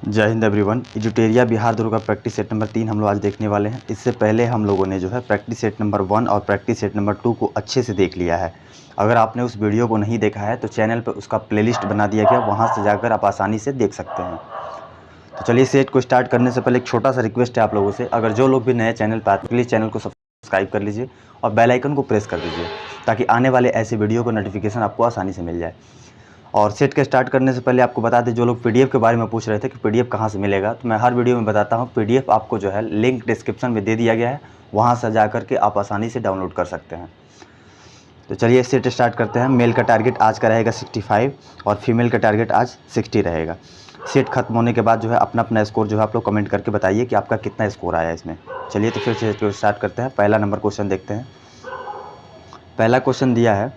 जय हिंद एवरीवन। इजुटेरिया Bihar Durga practice set number 3 हम लोग आज देखने वाले हैं। इससे पहले हम लोगों ने जो है प्रैक्टिस सेट नंबर 1 और प्रैक्टिस सेट नंबर 2 को अच्छे से देख लिया है। अगर आपने उस वीडियो को नहीं देखा है तो चैनल पर उसका प्लेलिस्ट बना दिया गया, वहां से जाकर आप आसानी से देख सकते हैं। तो चलिए, सेट को स्टार्ट करने से पहले एक छोटा सा रिक्वेस्ट है आप लोगों से, अगर जो लोग भी नए चैनल पर आते प्लीज़ चैनल को सब्सक्राइब कर लीजिए और बेल आइकन को प्रेस कर दीजिए ताकि आने वाले ऐसे वीडियो को नोटिफिकेशन आपको आसानी से मिल जाए। और सेट के स्टार्ट करने से पहले आपको बता दें, जो लोग पीडीएफ के बारे में पूछ रहे थे कि पीडीएफ कहाँ से मिलेगा, तो मैं हर वीडियो में बताता हूँ पीडीएफ आपको जो है लिंक डिस्क्रिप्शन में दे दिया गया है, वहाँ से जा करके आप आसानी से डाउनलोड कर सकते हैं। तो चलिए सेट स्टार्ट करते हैं। मेल का टारगेट आज का रहेगा 65 और फीमेल का टारगेट आज 60 रहेगा। सेट खत्म होने के बाद जो है अपना अपना स्कोर जो है आप लोग कमेंट करके बताइए कि आपका कितना स्कोर आया इसमें। चलिए तो फिर सेट को स्टार्ट करते हैं। पहला नंबर क्वेश्चन देखते हैं। पहला क्वेश्चन दिया है,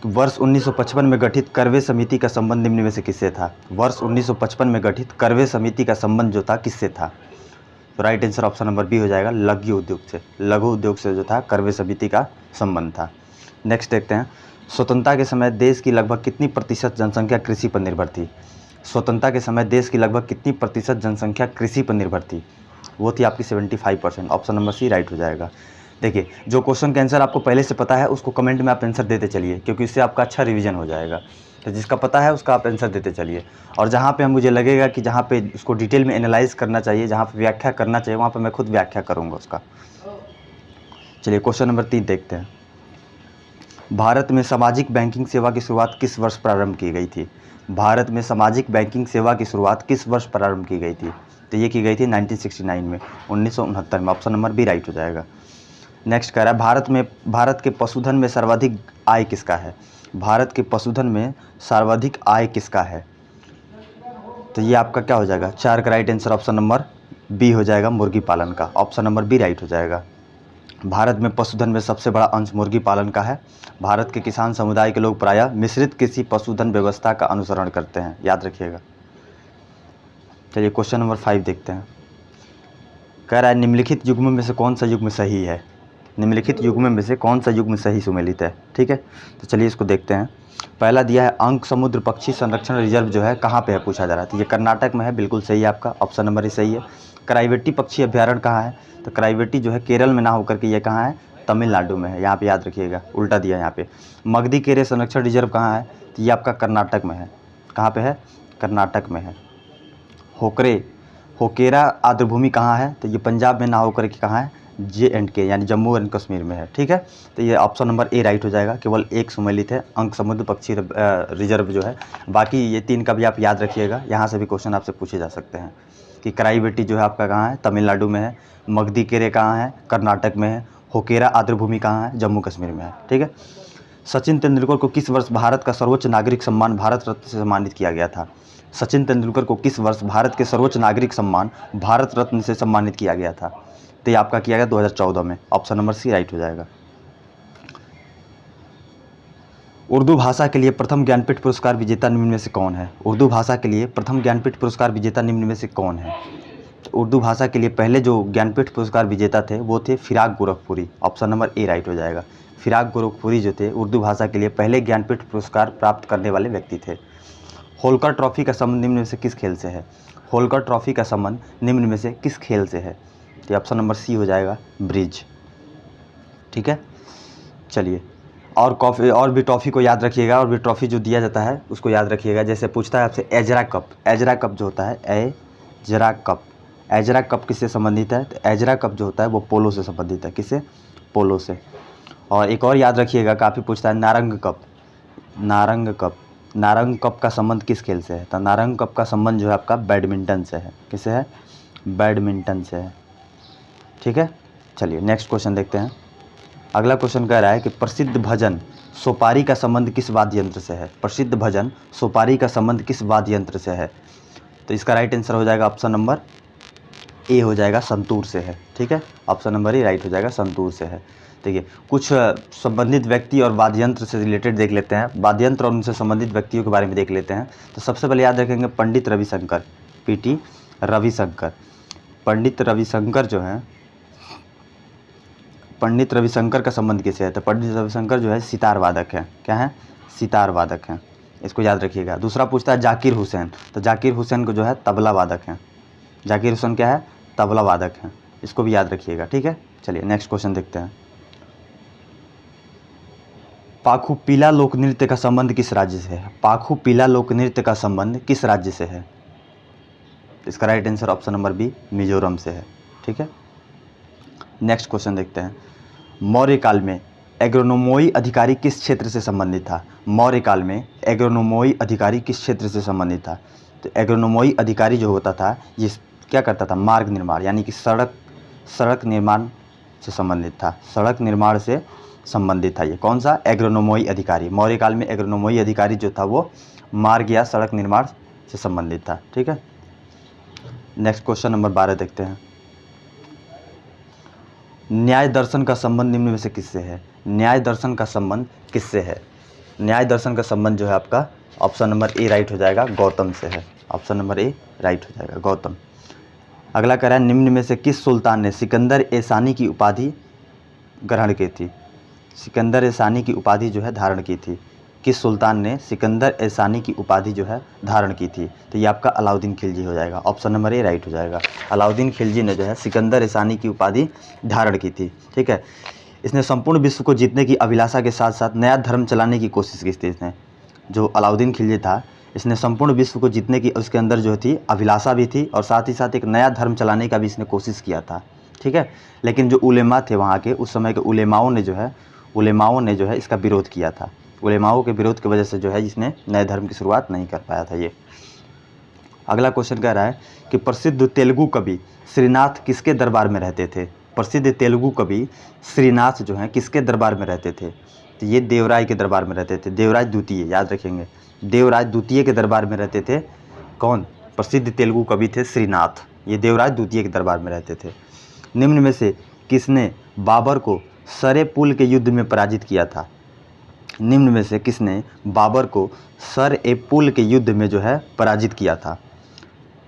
वर्ष 1955 में गठित करवे समिति का संबंध निम्न में से किससे था। वर्ष 1955 में गठित करवे समिति का संबंध जो था किससे था, तो right answer option number B हो जाएगा, लघु उद्योग से। लघु उद्योग से जो था करवे समिति का संबंध था। नेक्स्ट देखते हैं, स्वतंत्रता के समय देश की लगभग कितनी प्रतिशत जनसंख्या कृषि पर निर्भर थी। स्वतंत्रता के समय देश की लगभग कितनी प्रतिशत जनसंख्या कृषि पर निर्भर थी, वो थी आपकी 75%। ऑप्शन नंबर सी राइट हो जाएगा। देखिए, जो क्वेश्चन का आंसर आपको पहले से पता है उसको कमेंट में आप आंसर देते चलिए, क्योंकि इससे आपका अच्छा रिवीजन हो जाएगा। तो जिसका पता है उसका आप आंसर देते चलिए, और जहाँ पे मुझे लगेगा कि जहाँ पे उसको डिटेल में एनालाइज करना चाहिए, जहाँ पे व्याख्या करना चाहिए, वहाँ पे मैं खुद व्याख्या करूँगा उसका। चलिए क्वेश्चन नंबर 3 देखते हैं। भारत में सामाजिक बैंकिंग सेवा की शुरुआत किस वर्ष प्रारंभ की गई थी। भारत में सामाजिक बैंकिंग सेवा की शुरुआत किस वर्ष प्रारंभ की गई थी, तो ये की गई थी 1969 में, 1969 में। ऑप्शन नंबर बी राइट हो जाएगा। नेक्स्ट कह रहा है, भारत के पशुधन में सर्वाधिक आय किसका है। भारत के पशुधन में सर्वाधिक आय किसका है, तो ये आपका क्या हो जाएगा, 4 का right answer option number B हो जाएगा, मुर्गी पालन का। ऑप्शन नंबर बी राइट हो जाएगा। भारत में पशुधन में सबसे बड़ा अंश मुर्गी पालन का है। भारत के किसान समुदाय के लोग प्रायः मिश्रित कृषि पशुधन व्यवस्था का अनुसरण करते हैं, याद रखिएगा। चलिए क्वेश्चन नंबर 5 देखते हैं। कह रहा है, निम्नलिखित युग्म में से कौन सा युग्म सही है। निम्नलिखित युग्म में से कौन सा युग्म सही सुमेलित है, ठीक है। तो चलिए इसको देखते हैं। पहला दिया है, अंक समुद्र पक्षी संरक्षण रिजर्व जो है कहाँ पे है पूछा जा रहा है, तो ये कर्नाटक में है, बिल्कुल सही है आपका, ऑप्शन नंबर ही सही है। कराईवेटी पक्षी अभ्यारण्य कहाँ है, तो कराईवेटी जो है केरल में ना होकर के ये कहाँ है, तमिलनाडु में है, यहाँ पे याद रखिएगा, उल्टा दिया यहाँ पे। मगधी केरे संरक्षण रिजर्व कहाँ है, तो ये आपका कर्नाटक में है। कहाँ पे है, कर्नाटक में है। होकेरा आर्द्रभूमि कहाँ है, तो ये पंजाब में ना होकर के कहाँ है, J&K यानी जम्मू एंड कश्मीर में है, ठीक है। तो ये ऑप्शन नंबर ए राइट हो जाएगा। केवल एक सुमेलित है, अंक समुद्र पक्षी रिजर्व जो है। बाकी ये 3 का भी आप याद रखिएगा, यहाँ से भी क्वेश्चन आपसे पूछे जा सकते हैं कि कराईवेटी जो है आपका कहाँ है, तमिलनाडु में है। मगधी केरे कहाँ है, कर्नाटक में है। होकेरा आर्द्रभूमि कहाँ है, जम्मू कश्मीर में है, ठीक है। सचिन तेंदुलकर को किस वर्ष भारत का सर्वोच्च नागरिक सम्मान भारत रत्न से सम्मानित किया गया था। सचिन तेंदुलकर को किस वर्ष भारत के सर्वोच्च नागरिक सम्मान भारत रत्न से सम्मानित किया गया था, तो ये आपका किया गया 2014 में। ऑप्शन नंबर सी राइट हो जाएगा। उर्दू भाषा के लिए प्रथम ज्ञानपीठ पुरस्कार विजेता निम्न में से कौन है। उर्दू भाषा के लिए प्रथम ज्ञानपीठ पुरस्कार विजेता निम्न में से कौन है, तो उर्दू भाषा के लिए पहले जो ज्ञानपीठ पुरस्कार विजेता थे वो थे Firaq Gorakhpuri. Option number A right हो जाएगा। फिराक गोरखपुरी जो थे उर्दू भाषा के लिए पहले ज्ञानपीठ पुरस्कार प्राप्त करने वाले व्यक्ति थे। होलकर ट्रॉफी का संबंध निम्न में से किस खेल से है। होलकर ट्रॉफी का संबंध निम्न में से किस खेल से है, तो ऑप्शन नंबर सी हो जाएगा, ब्रिज, ठीक है। चलिए, और भी ट्रॉफी को याद रखिएगा, और भी ट्रॉफी जो दिया जाता है उसको याद रखिएगा। जैसे पूछता है आपसे एजरा कप, एजरा कप जो होता है, एजरा कप, एजरा कप किससे संबंधित है, तो एजरा कप जो होता है वो पोलो से संबंधित है। किससे, पोलो से। और एक और याद रखिएगा, काफ़ी पूछता है Narang cup, Narang cup, Narang cup का संबंध किस खेल से है, तो नारंग कप का संबंध जो है आपका बैडमिंटन से है। किससे है, बैडमिंटन से है, ठीक है। चलिए नेक्स्ट क्वेश्चन देखते हैं। अगला क्वेश्चन कह रहा है कि प्रसिद्ध भजन सोपारी का संबंध किस वाद्य यंत्र से है। प्रसिद्ध भजन सोपारी का संबंध किस वाद्य यंत्र से है, तो इसका राइट आंसर हो जाएगा ऑप्शन नंबर ए हो जाएगा, संतूर से है, ठीक है। ऑप्शन नंबर ए राइट हो जाएगा, संतूर से है। देखिए, कुछ संबंधित व्यक्ति और वाद्य यंत्र से रिलेटेड देख लेते हैं, वाद्य यंत्र और उनसे संबंधित व्यक्तियों के बारे में देख लेते हैं। तो सबसे पहले याद रखेंगे पंडित रविशंकर, PT रविशंकर। पंडित रविशंकर जो है, पंडित रविशंकर का संबंध किससे है, तो पंडित रविशंकर जो है सितार वादक है। क्या है, सितार वादक हैं। इसको याद रखिएगा। दूसरा पूछता है जाकिर हुसैन, तो जाकिर हुसैन को जो है तबला वादक हैं। जाकिर हुसैन क्या है? तबला वादक हैं, इसको भी याद रखिएगा, ठीक है। चलिए नेक्स्ट क्वेश्चन देखते हैं। पाखुपीला लोक नृत्य का संबंध किस राज्य से है? पाखुपीला लोक नृत्य का संबंध किस राज्य से है? इसका right answer option number B, Mizoram से है, ठीक है। नेक्स्ट क्वेश्चन देखते हैं। मौर्य काल में एग्रोनोमोई अधिकारी किस क्षेत्र से संबंधित था? मौर्य काल में एग्रोनोमोई अधिकारी किस क्षेत्र से संबंधित था? तो एग्रोनोमोई अधिकारी जो होता था जिस क्या करता था? मार्ग निर्माण यानी कि सड़क निर्माण से संबंधित था। सड़क निर्माण से संबंधित था ये। कौन सा? एग्रोनोमोई अधिकारी। मौर्य काल में एग्रोनोमोई अधिकारी जो था वो मार्ग या सड़क निर्माण से संबंधित था, ठीक है। नेक्स्ट क्वेश्चन नंबर 12 देखते हैं। न्याय दर्शन का संबंध निम्न में से किससे है? न्याय दर्शन का संबंध किससे है? न्याय दर्शन का संबंध जो है आपका ऑप्शन नंबर ए राइट हो जाएगा, गौतम से है। ऑप्शन नंबर ए राइट हो जाएगा, गौतम। अगला कह रहा है निम्न में से किस सुल्तान ने सिकंदर ए सानी की उपाधि ग्रहण की थी? सिकंदर ए सानी की उपाधि जो है धारण की थी। किस सुल्तान ने सिकंदर ए सानी की उपाधि जो है धारण की थी? तो ये आपका अलाउद्दीन खिलजी हो जाएगा। ऑप्शन नंबर ए राइट हो जाएगा। अलाउद्दीन खिलजी ने जो है सिकंदर ए सानी की उपाधि धारण की थी, ठीक है। इसने संपूर्ण विश्व को जीतने की अभिलाषा के साथ साथ नया धर्म चलाने की कोशिश की थी। इसने जो अलाउद्दीन खिलजी था, इसने संपूर्ण विश्व को जीतने की उसके अंदर जो थी अभिलाषा भी थी और साथ ही साथ एक नया धर्म चलाने का भी इसने कोशिश किया था, ठीक है। लेकिन जो उलेमा थे वहाँ के, उस समय के उलेमाओं ने जो है इसका विरोध किया था। उलेमाओं के विरोध की वजह से जो है इसने नए धर्म की शुरुआत नहीं कर पाया था ये। अगला क्वेश्चन कह रहा है कि प्रसिद्ध तेलुगु कवि श्रीनाथ किसके दरबार में रहते थे? प्रसिद्ध तेलुगु कवि श्रीनाथ जो हैं किसके दरबार में रहते थे? तो ये देवराय के दरबार में रहते थे। देवराय द्वितीय, याद रखेंगे, देवराय द्वितीय के दरबार में रहते थे। कौन? प्रसिद्ध तेलुगु कवि थे श्रीनाथ, ये देवराय द्वितीय के दरबार में रहते थे। निम्न में से किसने बाबर को सरे पुल के युद्ध में पराजित किया था? निम्न में से किसने बाबर को सर ए पुल के युद्ध में जो है पराजित किया था?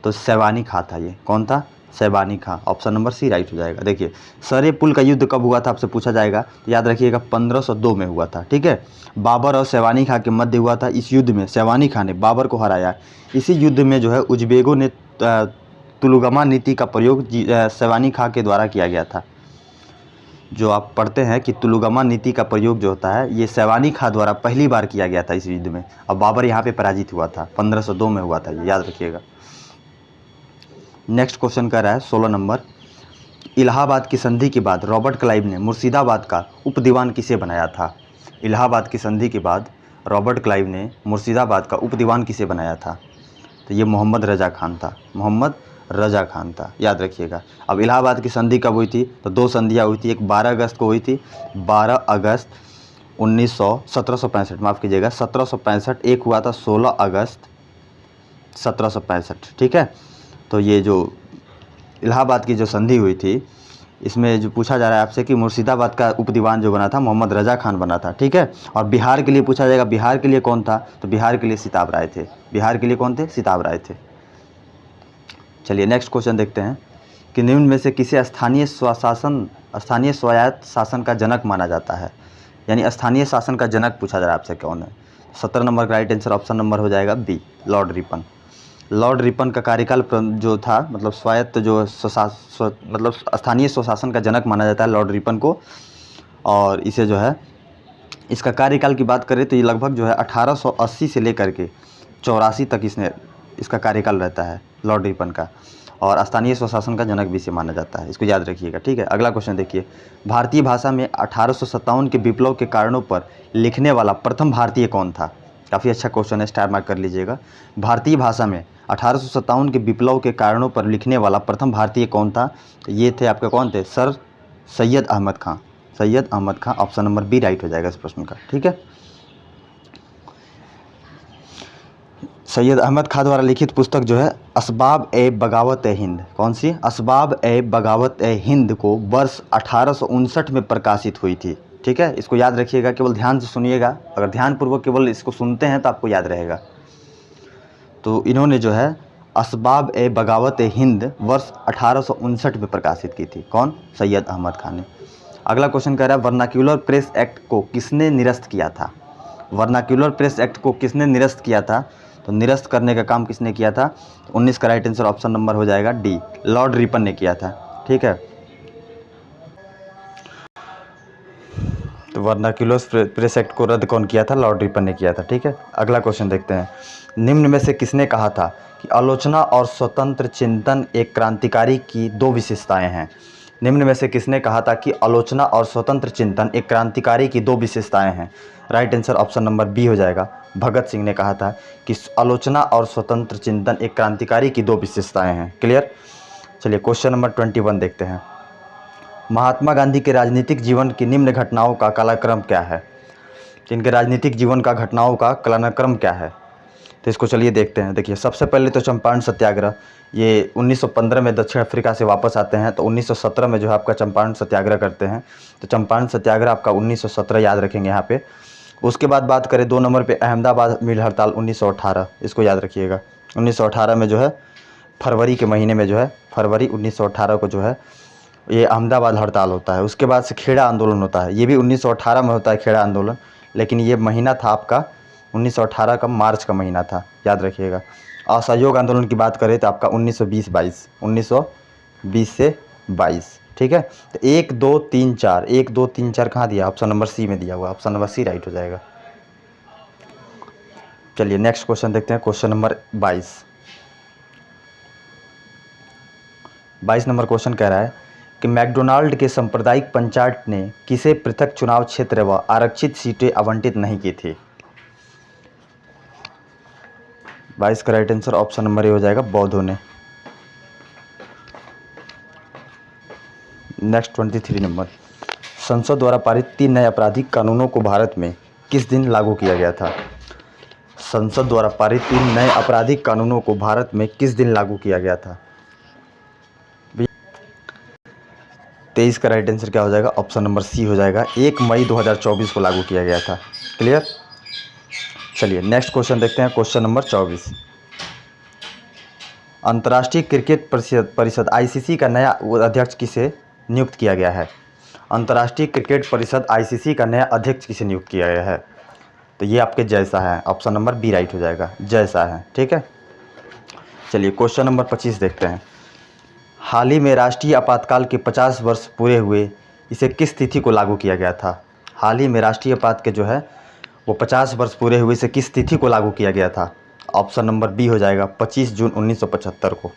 तो शैबानी खां था ये। कौन था? शैबानी खां। ऑप्शन नंबर सी राइट हो जाएगा। देखिए सर ए पुल का युद्ध कब हुआ था आपसे पूछा जाएगा, तो याद रखिएगा 1502 में हुआ था, ठीक है। बाबर और शैबानी खां के मध्य हुआ था। इस युद्ध में शैबानी खां ने बाबर को हराया। इसी युद्ध में जो है उज़्बेकों ने तुलुगमा नीति का प्रयोग शैबानी खां के द्वारा किया गया था। जो आप पढ़ते हैं कि तुलुगमा नीति का प्रयोग जो होता है ये शैबानी खां द्वारा पहली बार किया गया था इस युद्ध में, और बाबर यहाँ पे पराजित हुआ था। 1502 में हुआ था ये, याद रखिएगा। नेक्स्ट क्वेश्चन कर रहा है 16 नंबर। इलाहाबाद की संधि के बाद रॉबर्ट क्लाइव ने मुर्शिदाबाद का उपदीवान किसे बनाया था? इलाहाबाद की संधि के बाद रॉबर्ट क्लाइव ने मुर्शिदाबाद का उपदीवान किसे बनाया था? तो ये मोहम्मद रजा खान था। मोहम्मद रजा खान था, याद रखिएगा। अब इलाहाबाद की संधि कब हुई थी? तो दो संधियाँ हुई थी। एक 12 अगस्त को हुई थी, 12 अगस्त 1765, माफ़ कीजिएगा 1765। एक हुआ था 16 अगस्त 1765, ठीक है। तो ये जो इलाहाबाद की जो संधि हुई थी, इसमें जो पूछा जा रहा है आपसे कि मुर्शिदाबाद का उपदीवान जो बना था मोहम्मद रजा खान बना था, ठीक है। और बिहार के लिए पूछा जाएगा, बिहार के लिए कौन था? तो बिहार के लिए सिताब राय थे। बिहार के लिए कौन थे? सिताब राय थे। चलिए नेक्स्ट क्वेश्चन देखते हैं कि निम्न में से किसे स्थानीय स्वायत्त शासन का जनक माना जाता है? यानी स्थानीय शासन का जनक पूछा जा रहा है आपसे कौन है? 17 नंबर का राइट आंसर ऑप्शन नंबर हो जाएगा B, Lord Ripon. Lord Ripon का कार्यकाल जो था, मतलब स्वायत्त जो मतलब स्थानीय स्वशासन का जनक माना जाता है लॉर्ड रिपन को। और इसे जो है इसका कार्यकाल की बात करें तो ये लगभग जो है 1880 से लेकर के 84 तक इसका कार्यकाल रहता है लॉर्ड रिपन का। और स्थानीय स्वशासन का जनक भी इसे माना जाता है, इसको याद रखिएगा, ठीक है। अगला क्वेश्चन देखिए। भारतीय भाषा में 1857 के विप्लव के कारणों पर लिखने वाला प्रथम भारतीय कौन था? काफ़ी अच्छा क्वेश्चन है, स्टार मार्क कर लीजिएगा। भारतीय भाषा में 1857 के विप्लव के कारणों पर लिखने वाला प्रथम भारतीय कौन था? ये थे आपके कौन थे? सर सैयद अहमद खां। सैयद अहमद खां, ऑप्शन नंबर बी राइट हो जाएगा इस प्रश्न का, ठीक है। सैयद अहमद खां द्वारा लिखित पुस्तक जो है असबाब ए बगावत ए हिंद, कौन सी? असबाब ए बगावत ए हिंद को वर्ष 1859 में प्रकाशित हुई थी, ठीक है। इसको याद रखिएगा, केवल ध्यान से सुनिएगा। अगर ध्यानपूर्वक केवल इसको सुनते हैं तो आपको याद रहेगा। तो इन्होंने जो है असबाब ए बगावत ए हिंद वर्ष 1859 में प्रकाशित की थी। कौन? सैयद अहमद खान ने। अगला क्वेश्चन कह रहा है वर्नाक्यूलर प्रेस एक्ट को किसने निरस्त किया था? वर्नाक्यूलर प्रेस एक्ट को किसने निरस्त किया था? तो निरस्त करने का काम किसने किया था? 19 का राइट आंसर ऑप्शन नंबर हो जाएगा डी, लॉर्ड रिपन ने किया था। ठीक है, तो वर्नाक्यूलर प्रेस एक्ट को रद्द कौन किया था? लॉर्ड रिपन ने किया था। ठीक है, अगला क्वेश्चन देखते हैं। निम्न में से किसने कहा था कि आलोचना और स्वतंत्र चिंतन एक क्रांतिकारी की दो विशेषताएं हैं? निम्न में से किसने कहा था कि आलोचना और स्वतंत्र चिंतन एक क्रांतिकारी की दो विशेषताएं हैं? Right answer option number B हो जाएगा। भगत सिंह ने कहा था कि आलोचना और स्वतंत्र चिंतन एक क्रांतिकारी की दो विशेषताएं हैं। क्लियर। चलिए क्वेश्चन नंबर 21 देखते हैं। महात्मा गांधी के राजनीतिक जीवन की निम्न घटनाओं का कालक्रम क्या है? इनके राजनीतिक जीवन का घटनाओं का कालक्रम क्या है? तो इसको चलिए देखते हैं। देखिए, सबसे पहले तो चंपारण सत्याग्रह, ये 1915 में दक्षिण अफ्रीका से वापस आते हैं, तो 1917 में जो है आपका चंपारण सत्याग्रह करते हैं। तो चंपारण सत्याग्रह आपका 1917 याद रखेंगे यहाँ पे। उसके बाद बात करें 2 नंबर पे, अहमदाबाद मिल हड़ताल 1918, इसको याद रखिएगा। 1918 में जो है फरवरी के महीने में जो है, फरवरी 1918 को जो है ये अहमदाबाद हड़ताल होता है। उसके बाद से खेड़ा आंदोलन होता है, ये भी 1918 में होता है खेड़ा आंदोलन, लेकिन ये महीना था आपका 1918 का मार्च का महीना था, याद रखिएगा। असहयोग आंदोलन की बात करें तो आपका 1920-22, 1920 से 22। ठीक है, तो 1 2 3 4, 1 2 3 4 कहाँ दिया? ऑप्शन नंबर सी में दिया हुआ, ऑप्शन नंबर सी राइट हो जाएगा। चलिए नेक्स्ट क्वेश्चन देखते हैं, क्वेश्चन नंबर 22 नंबर क्वेश्चन कह रहा है कि मैकडोनाल्ड के सांप्रदायिक पंचायत ने किसे पृथक चुनाव क्षेत्र व आरक्षित सीटें आवंटित नहीं की थी? 22 का right answer option number A हो जाएगा, बौद्धों ने। नेक्स्ट 23 नंबर, संसद द्वारा पारित 3 नए आपराधिक कानूनों को भारत में किस दिन लागू किया गया था? संसद द्वारा पारित 3 नए आपराधिक कानूनों को भारत में किस दिन लागू किया गया था? 23 का राइट आंसर क्या हो जाएगा? ऑप्शन नंबर सी हो जाएगा, 1 मई 2024 को लागू किया गया था। क्लियर। चलिए नेक्स्ट क्वेश्चन देखते हैं, क्वेश्चन नंबर 24। अंतर्राष्ट्रीय क्रिकेट परिषद आईसीसी का नया अध्यक्ष किसे नियुक्त किया गया है? अंतर्राष्ट्रीय क्रिकेट परिषद आईसीसी का नया अध्यक्ष किसे नियुक्त किया गया है? तो ये आपके जैसा है, ऑप्शन नंबर बी राइट हो जाएगा, जैसा है। ठीक है, चलिए क्वेश्चन नंबर 25 देखते हैं। हाल ही में राष्ट्रीय आपातकाल के 50 वर्ष पूरे हुए, इसे किस तिथि को लागू किया गया था? हाल ही में राष्ट्रीय आपात के जो है वो 50 वर्ष पूरे हुए, इसे किस तिथि को लागू किया गया था? ऑप्शन नंबर बी हो जाएगा, 25 जून 1975 को।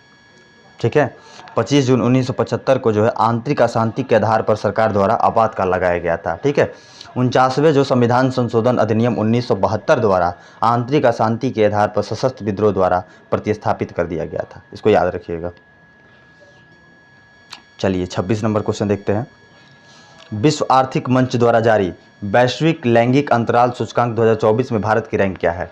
ठीक है, 25 जून 1975 को जो है आंतरिक अशांति के आधार पर सरकार द्वारा आपातकाल लगाया गया था। ठीक है, 49वें जो संविधान संशोधन अधिनियम 1972 द्वारा आंतरिक अशांति के आधार पर सशस्त्र विद्रोह द्वारा प्रतिस्थापित कर दिया गया था, इसको याद रखिएगा। चलिए 26 नंबर क्वेश्चन देखते हैं। विश्व आर्थिक मंच द्वारा जारी वैश्विक लैंगिक अंतराल सूचकांक 2024 में भारत की रैंक क्या है?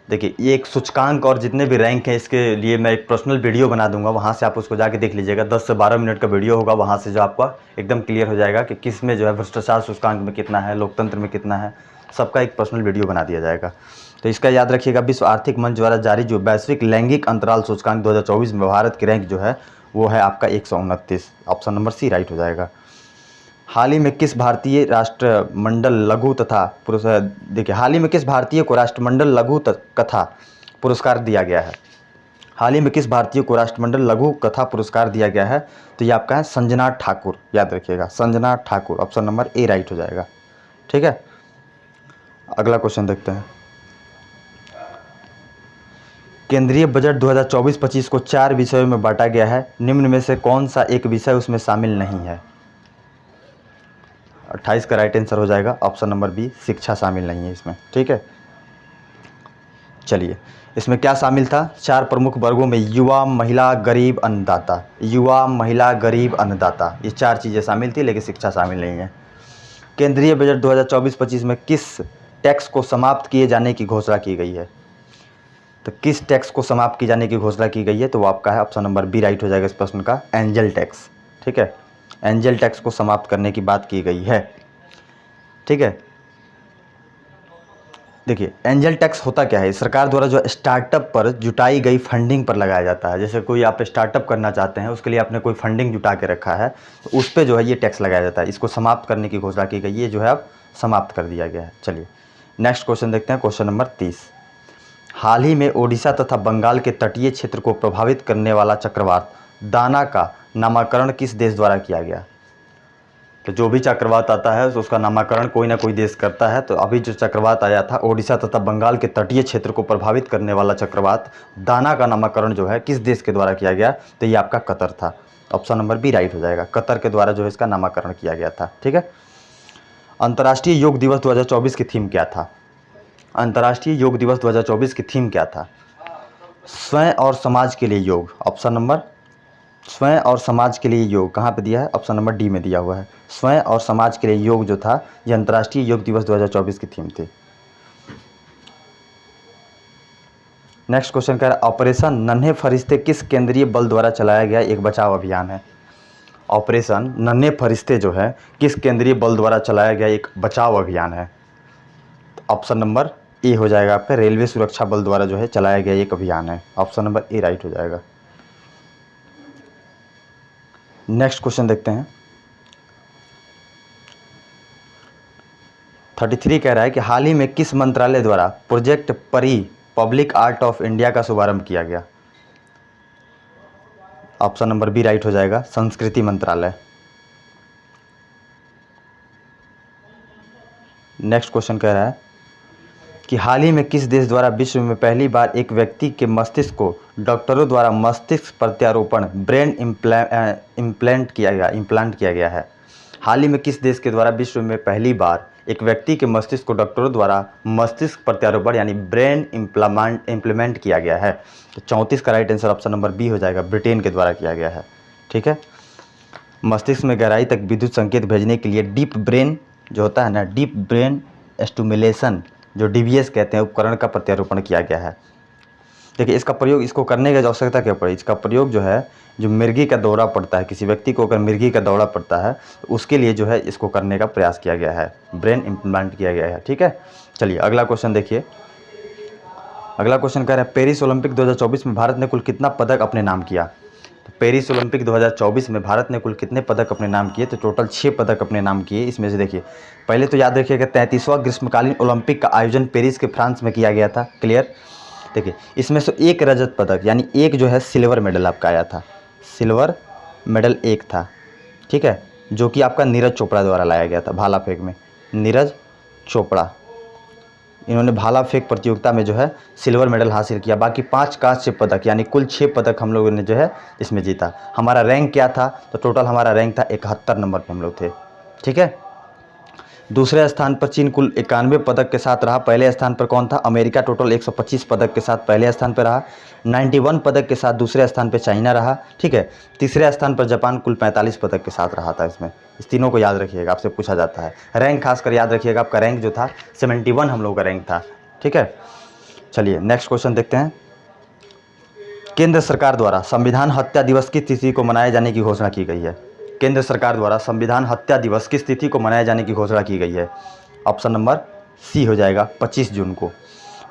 देखिए, ये एक सूचकांक और जितने भी रैंक हैं इसके लिए मैं एक पर्सनल वीडियो बना दूंगा, वहाँ से आप उसको जाके देख लीजिएगा। 10 से 12 मिनट का वीडियो होगा, वहाँ से जो आपका एकदम क्लियर हो जाएगा कि किस में जो है भ्रष्टाचार सूचकांक में कितना है, लोकतंत्र में कितना है, सबका एक पर्सनल वीडियो बना दिया जाएगा। तो इसका याद रखिएगा, विश्व आर्थिक मंच द्वारा जारी जो वैश्विक लैंगिक अंतराल सूचकांक 2024 में भारत की रैंक जो है वो है आपका 129, ऑप्शन नंबर सी राइट हो जाएगा। हाल ही में किस भारतीय राष्ट्रमंडल लघु तथा पुरस्कार, देखिए हाल ही में किस भारतीय को राष्ट्रमंडल लघु कथा पुरस्कार दिया गया है? हाल ही में किस भारतीय को राष्ट्रमंडल लघु कथा पुरस्कार दिया गया है? तो ये आपका है संजना ठाकुर, याद रखिएगा, Sanjana Thakur, option number A right हो जाएगा। ठीक है, अगला क्वेश्चन देखते हैं। केंद्रीय बजट 2024-25 को 4 विषयों में बांटा गया है, निम्न में से कौन सा एक विषय उसमें शामिल नहीं है? 28 का राइट आंसर हो जाएगा, ऑप्शन नंबर बी, शिक्षा शामिल नहीं है इसमें। ठीक है, चलिए इसमें क्या शामिल था? 4 प्रमुख वर्गों में युवा, महिला, गरीब, अन्नदाता, युवा, महिला, गरीब, अन्नदाता, ये 4 चीज़ें शामिल थी, लेकिन शिक्षा शामिल नहीं है। केंद्रीय बजट 2024-25 में किस टैक्स को समाप्त किए जाने की घोषणा की गई है? तो किस टैक्स को समाप्त किए जाने की घोषणा की गई है? तो वो आपका है ऑप्शन नंबर बी राइट हो जाएगा इस प्रश्न का, एंजल टैक्स। ठीक है, एंजल टैक्स को समाप्त करने की बात की गई है। ठीक है, देखिए एंजल टैक्स होता क्या है? सरकार द्वारा जो स्टार्टअप पर जुटाई गई फंडिंग पर लगाया जाता है। जैसे कोई आप स्टार्टअप करना चाहते हैं, उसके लिए आपने कोई फंडिंग जुटा के रखा है, तो उस पर जो है ये टैक्स लगाया जाता है। इसको समाप्त करने की घोषणा की गई, ये जो है अब समाप्त कर दिया गया है। चलिए नेक्स्ट क्वेश्चन देखते हैं, क्वेश्चन नंबर 30। हाल ही में ओडिशा तथा बंगाल के तटीय क्षेत्र को प्रभावित करने वाला चक्रवात दाना का नामकरण किस देश द्वारा किया गया? तो जो भी चक्रवात आता है तो उसका नामकरण कोई ना कोई देश करता है। तो अभी जो चक्रवात आया था ओडिशा तथा बंगाल के तटीय क्षेत्र को प्रभावित करने वाला चक्रवात दाना का नामकरण जो है किस देश के द्वारा किया गया? तो ये आपका कतर था। ऑप्शन नंबर बी राइट हो जाएगा, कतर के द्वारा जो है इसका नामकरण किया गया था। ठीक है। अंतर्राष्ट्रीय योग दिवस 2024 की थीम क्या था? अंतर्राष्ट्रीय योग दिवस 2024 की थीम क्या था? स्वयं और समाज के लिए योग। ऑप्शन नंबर स्वयं और समाज के लिए योग कहाँ पे दिया है? ऑप्शन नंबर डी में दिया हुआ है। स्वयं और समाज के लिए योग जो था यह अंतर्राष्ट्रीय योग दिवस 2024 की थीम थी। नेक्स्ट क्वेश्चन कह रहा है ऑपरेशन नन्हे फरिश्ते किस केंद्रीय बल द्वारा चलाया गया एक बचाव अभियान है? ऑपरेशन नन्हे फरिश्ते जो है किस केंद्रीय बल द्वारा चलाया गया एक बचाव अभियान है? ऑप्शन नंबर ए हो जाएगा आपका, रेलवे सुरक्षा बल द्वारा जो है चलाया गया एक अभियान है। ऑप्शन नंबर ए राइट हो जाएगा। नेक्स्ट क्वेश्चन देखते हैं 33 कह रहा है कि हाल ही में किस मंत्रालय द्वारा प्रोजेक्ट परी पब्लिक आर्ट ऑफ इंडिया का शुभारंभ किया गया? ऑप्शन नंबर बी राइट हो जाएगा, संस्कृति मंत्रालय। नेक्स्ट क्वेश्चन कह रहा है कि हाल ही में किस देश द्वारा विश्व में पहली बार एक व्यक्ति के मस्तिष्क को डॉक्टरों द्वारा मस्तिष्क प्रत्यारोपण ब्रेन इम्प्लांट किया गया है? हाल ही में किस देश के द्वारा विश्व में पहली बार एक व्यक्ति के मस्तिष्क को डॉक्टरों द्वारा मस्तिष्क प्रत्यारोपण यानी ब्रेन इम्प्लीमेंट किया गया है? तो 34 का right answer option number B हो जाएगा, ब्रिटेन के द्वारा किया गया है। ठीक है। मस्तिष्क में गहराई तक विद्युत संकेत भेजने के लिए डीप ब्रेन जो होता है ना, डीप ब्रेन स्टिमुलेशन जो डीबीएस कहते हैं उपकरण का प्रत्यारोपण किया गया है। देखिए इसका प्रयोग, इसको करने की आवश्यकता क्या पड़ी? इसका प्रयोग जो है जो मिर्गी का दौरा पड़ता है, किसी व्यक्ति को अगर मिर्गी का दौरा पड़ता है तो उसके लिए जो है इसको करने का प्रयास किया गया है, ब्रेन इम्प्लांट किया गया है। ठीक है। चलिए अगला क्वेश्चन देखिए। अगला क्वेश्चन कह रहा है पेरिस ओलंपिक 2024 में भारत ने कुल कितना पदक अपने नाम किया? तो पेरिस ओलंपिक 2024 में भारत ने कुल कितने पदक अपने नाम किए? तो टोटल 6 पदक अपने नाम किए। इसमें से देखिए पहले तो याद रखिएगा 33वां ग्रीष्मकालीन ओलंपिक का आयोजन पेरिस के फ्रांस में किया गया था। क्लियर। देखिए इसमें से एक रजत पदक यानी एक जो है सिल्वर मेडल आपका आया था, सिल्वर मेडल एक था। ठीक है। जो कि आपका नीरज चोपड़ा द्वारा लाया गया था भाला फेंक में। नीरज चोपड़ा इन्होंने भाला फेंक प्रतियोगिता में जो है सिल्वर मेडल हासिल किया। बाकी 5 कांस्य पदक यानी कुल 6 पदक हम लोगों ने जो है इसमें जीता। हमारा रैंक क्या था? तो टोटल हमारा रैंक था 71 नंबर पे हम लोग थे। ठीक है। दूसरे स्थान पर चीन कुल 91 पदक के साथ रहा। पहले स्थान पर कौन था? अमेरिका टोटल 125 पदक के साथ पहले स्थान पर रहा। 91 पदक के साथ दूसरे स्थान पर चाइना रहा। ठीक है। तीसरे स्थान पर जापान कुल 45 पदक के साथ रहा था। इसमें इस तीनों को याद रखिएगा, आपसे पूछा जाता है। रैंक खासकर याद रखिएगा, आपका रैंक जो था 71 हम लोगों का रैंक था। ठीक है। चलिए नेक्स्ट क्वेश्चन देखते हैं। केंद्र सरकार द्वारा संविधान हत्या दिवस की तिथि को मनाए जाने की घोषणा की गई है? केंद्र सरकार द्वारा संविधान हत्या दिवस किस तिथि को मनाए जाने की घोषणा की गई है? ऑप्शन नंबर सी हो जाएगा, 25 जून को।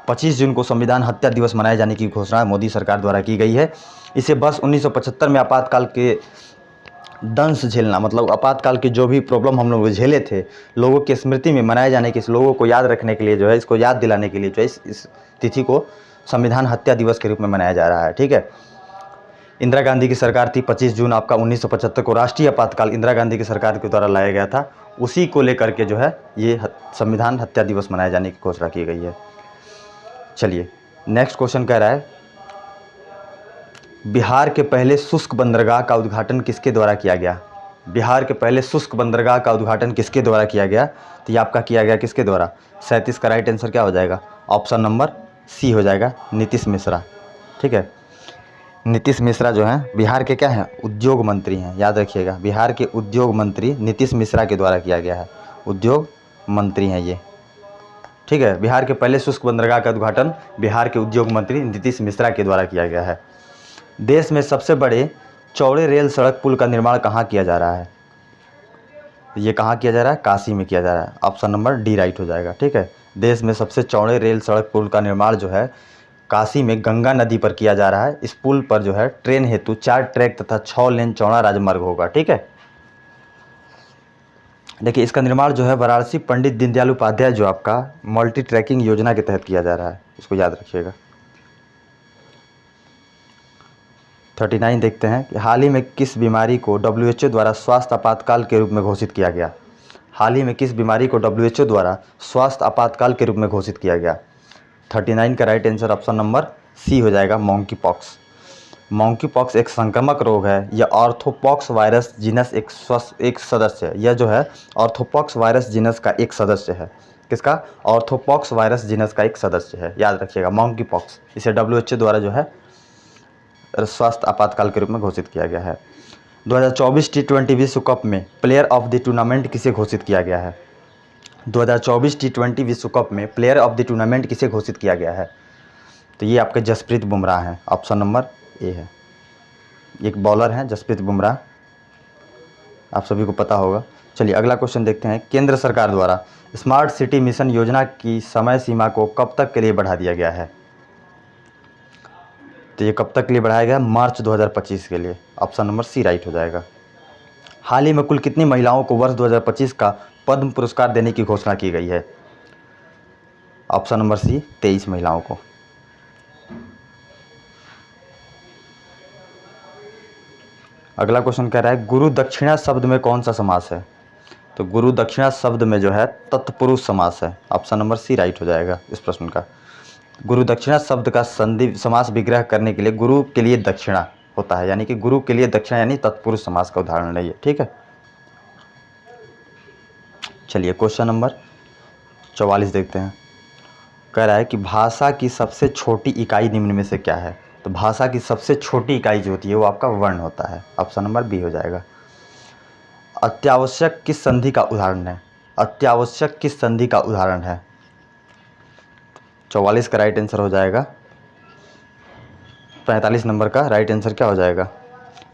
25 जून को संविधान हत्या दिवस मनाए जाने की घोषणा मोदी सरकार द्वारा की गई है। इसे वर्ष 1975 में आपातकाल के दंश झेलना, मतलब आपातकाल के जो भी प्रॉब्लम हम लोग झेले थे, लोगों की स्मृति में मनाए जाने के, लोगों को याद रखने के लिए जो है, इसको याद दिलाने के लिए जो है इस तिथि को संविधान हत्या दिवस के रूप में मनाया जा रहा है। ठीक है। इंदिरा गांधी की सरकार थी, 25 जून आपका 1975 को राष्ट्रीय आपातकाल इंदिरा गांधी की सरकार के द्वारा लाया गया था। उसी को लेकर के जो है ये संविधान हत्या दिवस मनाए जाने की घोषणा की गई है। चलिए नेक्स्ट क्वेश्चन कह रहा है बिहार के पहले शुष्क बंदरगाह का उद्घाटन किसके द्वारा किया गया? बिहार के पहले शुष्क बंदरगाह का उद्घाटन किसके द्वारा किया गया? तो ये आपका किया गया किसके द्वारा? 37 का राइट आंसर क्या हो जाएगा? ऑप्शन नंबर सी हो जाएगा, नीतीश मिश्रा। ठीक है। नीतीश मिश्रा जो हैं बिहार के क्या हैं? उद्योग मंत्री हैं। याद रखिएगा, बिहार के उद्योग मंत्री नीतीश मिश्रा के द्वारा किया गया है। उद्योग मंत्री हैं ये। ठीक है। बिहार के पहले शुष्क बंदरगाह का उद्घाटन बिहार के उद्योग मंत्री नीतीश मिश्रा के द्वारा किया गया है। देश में सबसे बड़े चौड़े रेल सड़क पुल का निर्माण कहाँ किया जा रहा है? ये कहाँ किया जा रहा है? काशी में किया जा रहा है। ऑप्शन नंबर डी राइट हो जाएगा। ठीक है। देश में सबसे चौड़े रेल सड़क पुल का निर्माण जो है काशी में गंगा नदी पर किया जा रहा है। इस पुल पर जो है ट्रेन हेतु 4 ट्रैक तथा 6 लेन चौड़ा राजमार्ग होगा। ठीक है। देखिए इसका निर्माण जो है वाराणसी पंडित दीनदयाल उपाध्याय जो आपका मल्टी ट्रैकिंग योजना के तहत किया जा रहा है, इसको याद रखिएगा। 39 देखते हैं कि हाल ही में किस बीमारी को WHO द्वारा स्वास्थ्य आपातकाल के रूप में घोषित किया गया। हाल ही में किस बीमारी को WHO द्वारा स्वास्थ्य आपातकाल के रूप में घोषित किया गया। 39 का right answer option number C हो जाएगा, मॉन्की पॉक्स। मॉन्की पॉक्स एक संक्रामक रोग है। यह ऑर्थोपॉक्स वायरस जीनस एक सदस्य है। यह जो है ऑर्थोपॉक्स वायरस जीनस का एक सदस्य है। किसका? ऑर्थोपॉक्स वायरस जीनस का एक सदस्य है, याद रखिएगा मॉन्की पॉक्स। इसे WHO द्वारा जो है स्वास्थ्य आपातकाल के रूप में घोषित किया गया है। 2024 T20 विश्व कप में प्लेयर ऑफ द टूर्नामेंट किसे घोषित किया गया है। 2024 T20 विश्व कप में प्लेयर ऑफ द टूर्नामेंट किसे घोषित किया गया है। तो ये आपके जसप्रीत बुमराह हैं, ऑप्शन नंबर ए है। एक बॉलर हैं जसप्रीत बुमराह, आप सभी को पता होगा। चलिए अगला क्वेश्चन देखते हैं। केंद्र सरकार द्वारा स्मार्ट सिटी मिशन योजना की समय सीमा को कब तक के लिए बढ़ा दिया गया है। तो ये कब तक के लिए बढ़ाया गया? मार्च 2025 के लिए, ऑप्शन नंबर सी राइट हो जाएगा। हाल ही में कुल कितनी महिलाओं को वर्ष 2025 का पद्म पुरस्कार देने की घोषणा की गई है। ऑप्शन नंबर सी 23 महिलाओं को। अगला क्वेश्चन कह रहा है गुरु दक्षिणा शब्द में कौन सा समास है। तो गुरु दक्षिणा शब्द में जो है तत्पुरुष समास है, ऑप्शन नंबर सी राइट हो जाएगा इस प्रश्न का। गुरु दक्षिणा शब्द का संधि समास विग्रह करने के लिए गुरु के लिए दक्षिणा होता है, यानी कि गुरु के लिए दक्षिणा यानी तत्पुरुष समास का उदाहरण है ये, ठीक है। चलिए क्वेश्चन नंबर 44 देखते हैं। कह रहा है कि भाषा की सबसे छोटी इकाई निम्न में से क्या है। तो भाषा की सबसे छोटी इकाई जो होती है वो आपका वर्ण होता है, ऑप्शन नंबर बी हो जाएगा। अत्यावश्यक किस संधि का उदाहरण है। अत्यावश्यक किस संधि का उदाहरण है। 44 का राइट आंसर हो जाएगा। 45 नंबर का राइट आंसर क्या हो जाएगा?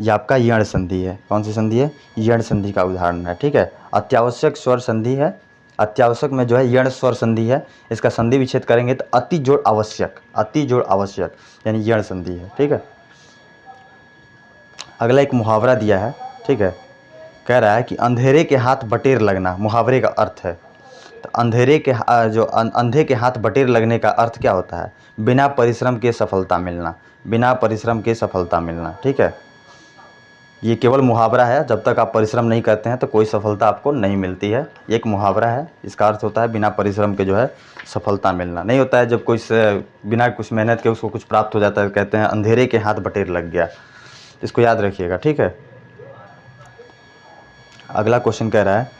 ये आपका यण संधि है। कौन सी संधि है? यण संधि का उदाहरण है, ठीक है। अत्यावश्यक स्वर संधि है। अत्यावश्यक में जो है यण स्वर संधि है। इसका संधि विच्छेद करेंगे तो अति जोड़ आवश्यक, अति जोड़ आवश्यक यानी यण संधि है, ठीक है। अगला एक मुहावरा दिया है, ठीक है। कह रहा है कि अंधेरे के हाथ बटेर लगना, मुहावरे का अर्थ है। तो अंधेरे के अंधे के हाथ बटेर लगने का अर्थ क्या होता है? बिना परिश्रम के सफलता मिलना, बिना परिश्रम के सफलता मिलना, ठीक है। ये केवल मुहावरा है, जब तक आप परिश्रम नहीं करते हैं तो कोई सफलता आपको नहीं मिलती है। एक मुहावरा है, इसका अर्थ होता है बिना परिश्रम के जो है सफलता मिलना। नहीं होता है जब कोई बिना कुछ मेहनत के उसको कुछ प्राप्त हो जाता है, कहते हैं अंधेरे के हाथ बटेर लग गया। इसको याद रखिएगा, ठीक है। अगला क्वेश्चन कह रहा है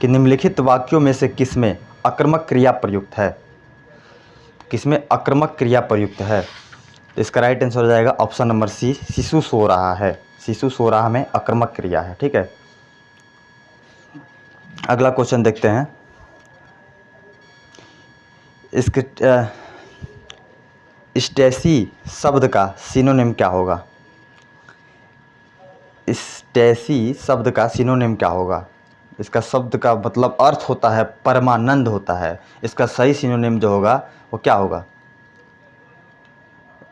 कि निम्नलिखित वाक्यों में से किसमें आक्रामक क्रिया प्रयुक्त है। किसमें आक्रामक क्रिया प्रयुक्त है। तो इसका राइट आंसर हो जाएगा ऑप्शन नंबर सी, शिशु सो रहा है। शिशु सो रहा में आक्रामक क्रिया है, ठीक है। अगला क्वेश्चन देखते हैं। इसके स्टेसी शब्द का सिनोनिम क्या होगा। स्टेसी शब्द का सिनोनिम क्या होगा। इसका शब्द का मतलब अर्थ होता है परमानंद होता है। इसका सही सिनोनिम जो होगा वो क्या होगा?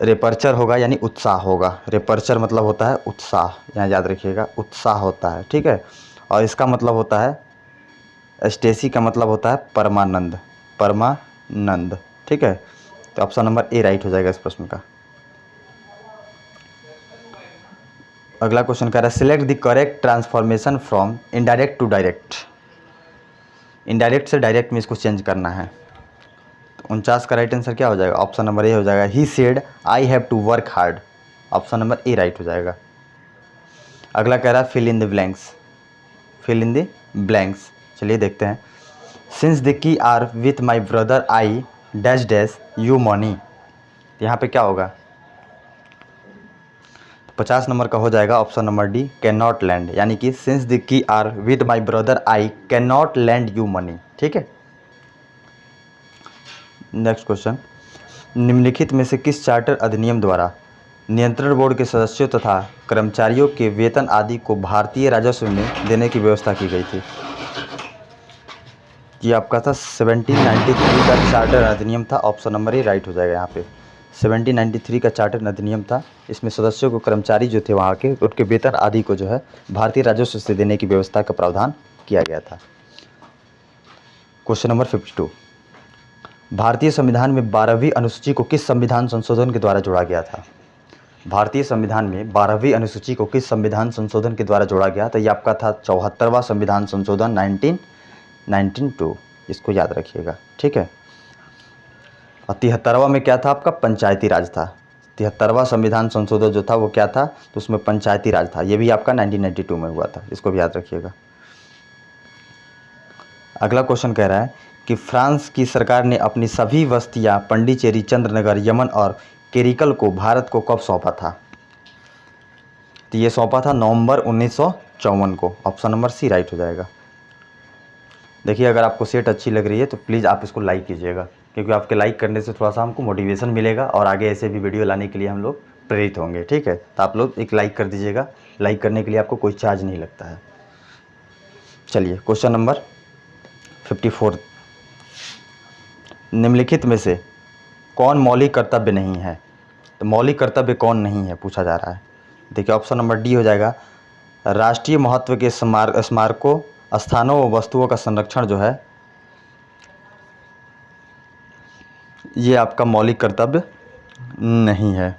रेपर्चर होगा, यानी उत्साह होगा। रेपर्चर मतलब होता है उत्साह, यहाँ याद रखिएगा उत्साह होता है, ठीक है। और इसका मतलब होता है स्टेसी का मतलब होता है परमानंद, परमानंद, ठीक है। तो ऑप्शन नंबर ए राइट हो जाएगा इस प्रश्न का। अगला क्वेश्चन कह रहा है select the correct transformation from indirect to direct. Indirect से डायरेक्ट में इसको चेंज करना है। 49 का राइट आंसर क्या हो जाएगा? ऑप्शन नंबर ए हो जाएगा। He said I have to work hard, option number A right हो जाएगा। अगला कह रहा है fill in the blanks, fill in the blanks. चलिए देखते हैं। Since the key are with my brother I dash dash you money, यहाँ पे क्या होगा? 50 नंबर का हो जाएगा option number D, can not lend, यानी कि since the key are with my brother I can not land you money, ठीक है। नेक्स्ट क्वेश्चन, निम्नलिखित में से किस चार्टर अधिनियम द्वारा नियंत्रण बोर्ड के सदस्यों तथा कर्मचारियों के वेतन आदि को भारतीय राजस्व में देने की व्यवस्था की गई थी? ये आपका था 1793 का चार्टर अधिनियम था, ऑप्शन नंबर ए राइट हो जाएगा यहाँ पे। 1793 का चार्टर अधिनियम था। इसमें सदस्यों को कर्मचारी जो थे वहाँ के उनके वेतन आदि को जो है भारतीय राजस्व से देने की व्यवस्था का प्रावधान किया गया था। क्वेश्चन नंबर 52, भारतीय संविधान में 12वीं अनुसूची को किस संविधान संशोधन के द्वारा जोड़ा गया था? भारतीय संविधान में 12वीं अनुसूची को किस संविधान संशोधन के द्वारा जोड़ा गया? तो ये आपका था 74वां संविधान संशोधन 1992, इसको याद रखिएगा, ठीक है। और 73वां में क्या था आपका? पंचायती राज था। 73वां संविधान संशोधन जो था वो क्या था? तो उसमें पंचायती राज था। ये भी आपका 1992 में हुआ था, इसको भी याद रखिएगा। अगला क्वेश्चन कह रहा है कि फ्रांस की सरकार ने अपनी सभी बस्तियां पंडिचेरी, चंद्रनगर, यमन और केरिकल को भारत को कब सौंपा था? तो ये सौंपा था नवंबर 1954 को। ऑप्शन नंबर सी राइट हो जाएगा। देखिए, अगर आपको सेट अच्छी लग रही है तो प्लीज़ आप इसको लाइक कीजिएगा, क्योंकि आपके लाइक करने से थोड़ा सा हमको मोटिवेशन मिलेगा और आगे ऐसे भी वीडियो लाने के लिए हम लोग प्रेरित होंगे, ठीक है। तो आप लोग एक लाइक कर दीजिएगा। लाइक करने के लिए आपको कोई चार्ज नहीं लगता है। चलिए, क्वेश्चन नंबर 54, निम्नलिखित में से कौन मौलिक कर्तव्य नहीं है? तो मौलिक कर्तव्य कौन नहीं है पूछा जा रहा है। देखिए, ऑप्शन नंबर डी हो जाएगा, राष्ट्रीय महत्व के स्मारकों, स्थानों व वस्तुओं का संरक्षण जो है ये आपका मौलिक कर्तव्य नहीं है।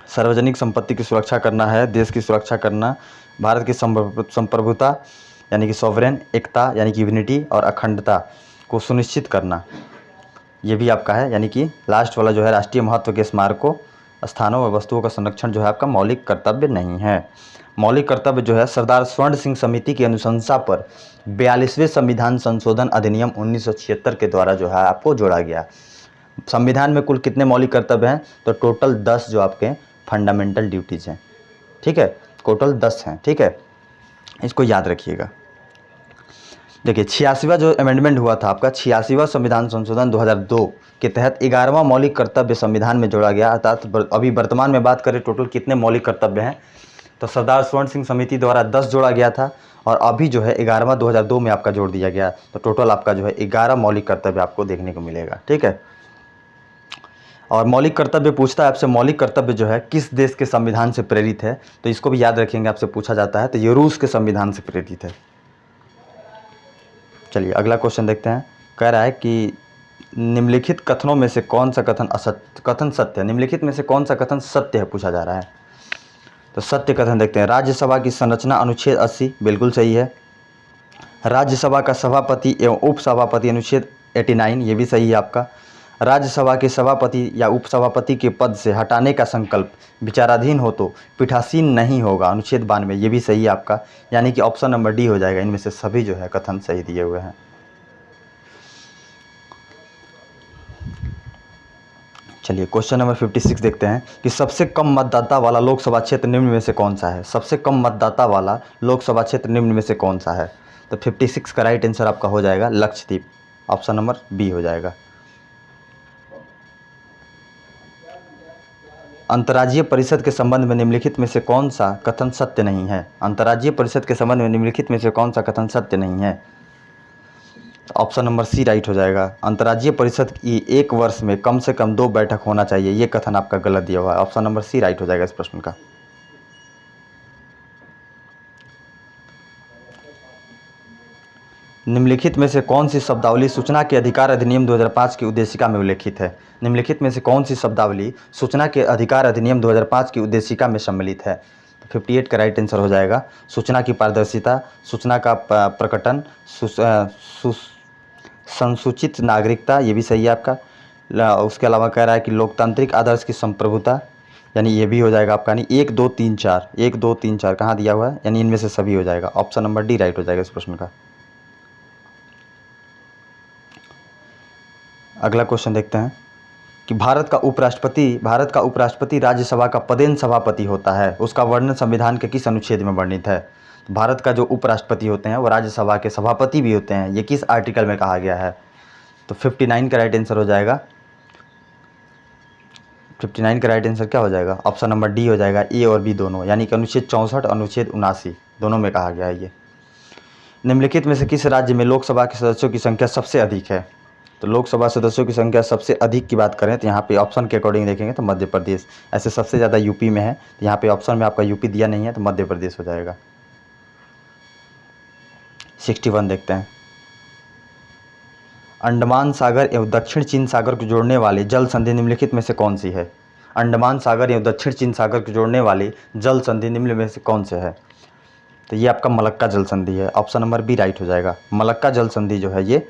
सार्वजनिक संपत्ति की सुरक्षा करना है, देश की सुरक्षा करना, भारत की संप्रभुता यानी कि सॉवरेन, एकता यानी कि यूनिटी और अखंडता को सुनिश्चित करना, ये भी आपका है। यानी कि लास्ट वाला जो है राष्ट्रीय महत्व के स्मारकों, स्थानों व वस्तुओं का संरक्षण जो है आपका मौलिक कर्तव्य नहीं है। मौलिक कर्तव्य जो है सरदार स्वर्ण सिंह समिति की अनुशंसा पर 42वें संविधान संशोधन अधिनियम 1976 के द्वारा जो है आपको जोड़ा गया। संविधान में कुल कितने मौलिक कर्तव्य हैं? तो टोटल 10 जो आपके फंडामेंटल ड्यूटीज़ हैं, ठीक है। टोटल 10 हैं, ठीक है, इसको याद रखिएगा। देखिए, 86वां जो अमेंडमेंट हुआ था आपका, 86वां संविधान संशोधन 2002 के तहत 11वां मौलिक कर्तव्य संविधान में जोड़ा गया। अर्थात अभी वर्तमान में बात करें टोटल कितने मौलिक कर्तव्य हैं, तो सरदार स्वर्ण सिंह समिति द्वारा 10 जोड़ा गया था और अभी जो है 11वां 2002 में आपका जोड़ दिया गया। तो टोटल आपका जो है 11 मौलिक कर्तव्य आपको देखने को मिलेगा, ठीक है। और मौलिक कर्तव्य पूछता है आपसे, मौलिक कर्तव्य जो है किस देश के संविधान से प्रेरित है? तो इसको भी याद रखेंगे, आपसे पूछा जाता है। तो ये रूस के संविधान से प्रेरित है। चलिए, अगला क्वेश्चन देखते हैं। कह रहा है कि निम्नलिखित कथनों में से कौन सा कथन सत्य है? निम्नलिखित में से कौन सा कथन सत्य है पूछा जा रहा है। तो सत्य कथन देखते हैं। राज्यसभा की संरचना अनुच्छेद 80 बिल्कुल सही है। राज्यसभा का सभापति एवं उपसभापति अनुच्छेद 89, ये भी सही है आपका। राज्यसभा के सभापति या उपसभापति के पद से हटाने का संकल्प विचाराधीन हो तो पीठासीन नहीं होगा, अनुच्छेद 92, ये भी सही है आपका। यानी कि ऑप्शन नंबर डी हो जाएगा। इनमें से सभी जो है कथन सही दिए हुए हैं। चलिए, क्वेश्चन नंबर 56 देखते हैं कि सबसे कम मतदाता वाला लोकसभा क्षेत्र निम्न में से कौन सा है? सबसे कम मतदाता वाला लोकसभा क्षेत्र निम्न में से कौन सा है? तो 56 का राइट आंसर आपका हो जाएगा लक्षद्वीप। ऑप्शन नंबर बी हो जाएगा। अंतर्राज्यीय परिषद के संबंध में निम्नलिखित में से कौन सा कथन सत्य नहीं है? अंतर्राज्यीय परिषद के संबंध में निम्नलिखित में से कौन सा कथन सत्य नहीं है? ऑप्शन नंबर सी राइट हो जाएगा। अंतर्राज्यीय परिषद की एक वर्ष में कम से कम 2 बैठक होना चाहिए, ये कथन आपका गलत दिया हुआ है। ऑप्शन नंबर सी राइट हो जाएगा इस प्रश्न का। निम्नलिखित में से कौन सी शब्दावली सूचना के अधिकार अधिनियम 2005 की उद्देशिका में उल्लेखित है? निम्नलिखित में से कौन सी शब्दावली सूचना के अधिकार अधिनियम 2005 की उद्देशिका में सम्मिलित है? 58 का राइट आंसर हो जाएगा। सूचना की पारदर्शिता, सूचना का प्रकटन, संसूचित नागरिकता, ये भी सही है आपका। उसके अलावा कह रहा है कि लोकतांत्रिक आदर्श की संप्रभुता, यानी ये भी हो जाएगा आपका। यानी 1 2 3 4, 1 2 3 4 कहाँ दिया हुआ है? यानी इनमें से सभी हो जाएगा। ऑप्शन नंबर डी राइट हो जाएगा इस प्रश्न का। अगला क्वेश्चन देखते हैं कि भारत का उपराष्ट्रपति राज्यसभा का पदेन सभापति होता है, उसका वर्णन संविधान के किस अनुच्छेद में वर्णित है? भारत का जो उपराष्ट्रपति होते हैं वो राज्यसभा के सभापति भी होते हैं, ये किस आर्टिकल में कहा गया है? तो 59 का राइट आंसर हो जाएगा। 59 का राइट आंसर क्या हो जाएगा? ऑप्शन नंबर डी हो जाएगा, ए और बी दोनों, यानी कि अनुच्छेद 64 अनुच्छेद 79 दोनों में कहा गया है ये। निम्नलिखित में से किस राज्य में लोकसभा के सदस्यों की संख्या सबसे अधिक है? तो लोकसभा सदस्यों की संख्या सबसे अधिक की बात करें तो यहाँ पे ऑप्शन के अकॉर्डिंग देखेंगे तो मध्य प्रदेश, ऐसे सबसे ज़्यादा यूपी में है, तो यहाँ पे ऑप्शन में आपका यूपी दिया नहीं है तो मध्य प्रदेश हो जाएगा। 61 देखते हैं। अंडमान सागर एवं दक्षिण चीन सागर को जोड़ने वाली जल संधि निम्नलिखित में से कौन सी है? अंडमान सागर एवं दक्षिण चीन सागर को जोड़ने वाली जल संधि निम्न में से कौन से है? तो ये आपका मलक्का जल संधि है, ऑप्शन नंबर बी राइट हो जाएगा। मलक्का जल संधि जो है ये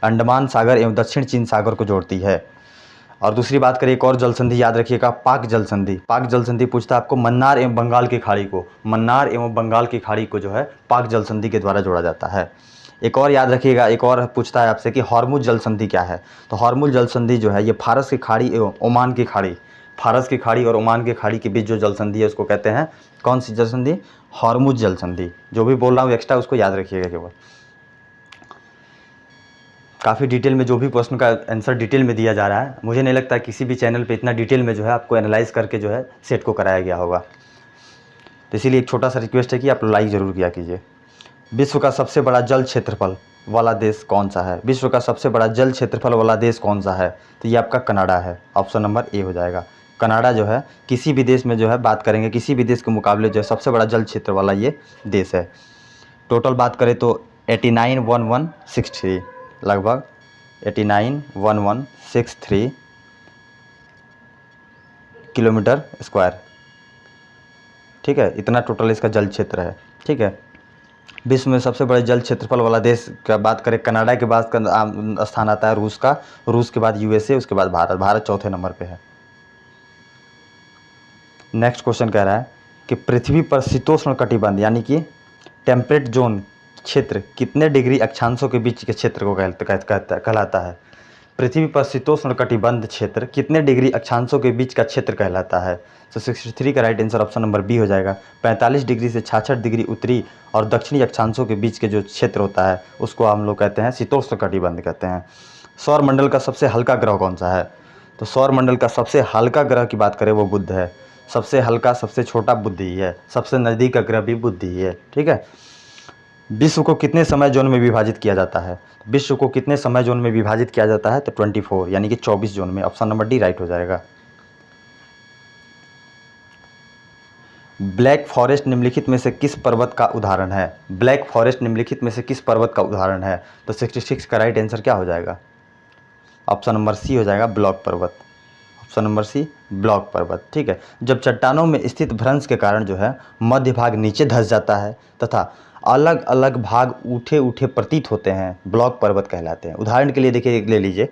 अंडमान सागर एवं दक्षिण चीन सागर को जोड़ती है। और दूसरी बात करें एक और जल संधि याद रखिएगा, पाक जल संधि। पाक जल संधि पूछता है आपको मन्नार एवं बंगाल की खाड़ी को, मन्नार एवं बंगाल की खाड़ी को जो है पाक जल संधि के द्वारा जोड़ा जाता है। एक और याद रखिएगा, एक और पूछता है आपसे कि हॉर्मुज जल संधि क्या है? तो हॉर्मुज जल संधि जो है ये फारस की खाड़ी एवं ओमान की खाड़ी, फारस की खाड़ी और ओमान की खाड़ी के बीच जो जल संधि है उसको कहते हैं कौन सी जल संधि? हॉर्मुज जल संधि। जो भी बोल रहा हूँ एक्स्ट्रा उसको याद रखिएगा केवल। काफ़ी डिटेल में जो भी क्वेश्चन का आंसर डिटेल में दिया जा रहा है, मुझे नहीं लगता किसी भी चैनल पे इतना डिटेल में जो है आपको एनालाइज करके जो है सेट को कराया गया होगा। तो इसीलिए एक छोटा सा रिक्वेस्ट है कि आप लाइक ज़रूर किया कीजिए। विश्व का सबसे बड़ा जल क्षेत्रफल वाला देश कौन सा है? विश्व का सबसे बड़ा जल क्षेत्रफल वाला देश कौन सा है? तो ये आपका कनाडा है, ऑप्शन नंबर ए हो जाएगा। कनाडा जो है किसी भी देश में जो है बात करेंगे, किसी भी देश के मुकाबले जो है सबसे बड़ा जल क्षेत्र वाला ये देश है। टोटल बात करें तो 891163 लगभग 891163 किलोमीटर स्क्वायर, ठीक है, इतना टोटल इसका जल क्षेत्र है। ठीक है, विश्व में सबसे बड़े जल क्षेत्रफल वाला देश का बात करें, कनाडा के बाद का स्थान आता है रूस का, रूस के बाद यूएसए, उसके बाद भारत, भारत चौथे नंबर पे है। नेक्स्ट क्वेश्चन कह रहा है कि पृथ्वी पर शीतोष्ण कटिबंध यानी कि टेम्परेट जोन क्षेत्र कितने डिग्री अक्षांशों के बीच के क्षेत्र को कहलाता है? पृथ्वी पर शीतोष्ण कटिबंध क्षेत्र कितने डिग्री अक्षांशों के बीच का क्षेत्र कहलाता है? तो 63 का right answer option number B हो जाएगा। 45 डिग्री से 66 डिग्री उत्तरी और दक्षिणी अक्षांशों के बीच के जो क्षेत्र होता है उसको हम लोग कहते हैं शीतोष्ण कटिबंध कहते हैं। सौर मंडल का सबसे हल्का ग्रह कौन सा है? तो सौर मंडल का सबसे हल्का ग्रह की बात करें वो बुध है। सबसे हल्का सबसे छोटा बुध ही है, सबसे नज़दीक का ग्रह भी बुध ही है। ठीक है, विश्व को कितने समय जोन में विभाजित किया जाता है? विश्व को कितने समय जोन में विभाजित किया जाता है? तो 24 यानी कि 24 जोन में, ऑप्शन नंबर डी राइट हो जाएगा। ब्लैक फॉरेस्ट निम्नलिखित में से किस पर्वत का उदाहरण है? ब्लैक फॉरेस्ट निम्नलिखित में से किस पर्वत का उदाहरण है? तो 66 का राइट आंसर क्या हो जाएगा? ऑप्शन नंबर सी हो जाएगा, ब्लॉक पर्वत। ऑप्शन नंबर सी ब्लॉक पर्वत। ठीक है, जब चट्टानों में स्थित भ्रंश के कारण जो है मध्य भाग नीचे धंस जाता है तथा अलग अलग भाग उठे उठे प्रतीत होते हैं, ब्लॉक पर्वत कहलाते हैं। उदाहरण के लिए देखिए, ले लीजिए,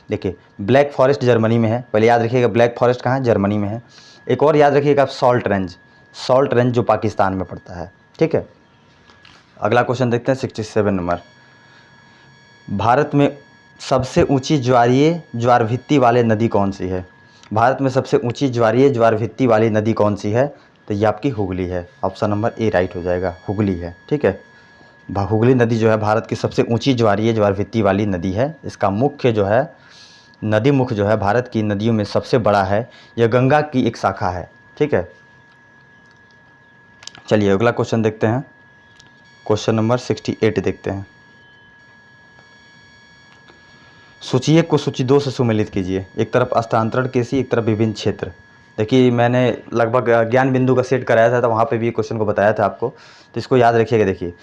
देखिए ब्लैक फॉरेस्ट जर्मनी में है, पहले याद रखिएगा ब्लैक फॉरेस्ट कहाँ है? जर्मनी में है। एक और याद रखिएगा सॉल्ट रेंज, सॉल्ट रेंज जो पाकिस्तान में पड़ता है। ठीक है, अगला क्वेश्चन देखते हैं 67 नंबर। भारत में सबसे ऊंची ज्वारीय ज्वार भित्ति वाले नदी कौन सी है? भारत में सबसे ऊंची ज्वारीय ज्वार भित्ति वाली नदी कौन सी है? तो ये आपकी हुगली है, ऑप्शन नंबर ए राइट हो जाएगा, हुगली है। ठीक है, हुगली नदी जो है भारत की सबसे ऊंची ज्वारीय ज्वार भित्ति वाली नदी है। इसका मुख्य जो है नदी मुख जो है भारत की नदियों में सबसे बड़ा है, यह गंगा की एक शाखा है। ठीक है, चलिए अगला क्वेश्चन देखते हैं, क्वेश्चन नंबर 68 देखते हैं। सूची 1 को सूची 2 से सुमेलित कीजिए। एक तरफ स्थानांतरण कृषि, एक तरफ विभिन्न क्षेत्र। देखिए मैंने लगभग ज्ञान बिंदु का सेट कराया था, तो वहाँ पे भी क्वेश्चन को बताया था आपको, तो इसको याद रखिएगा। देखिए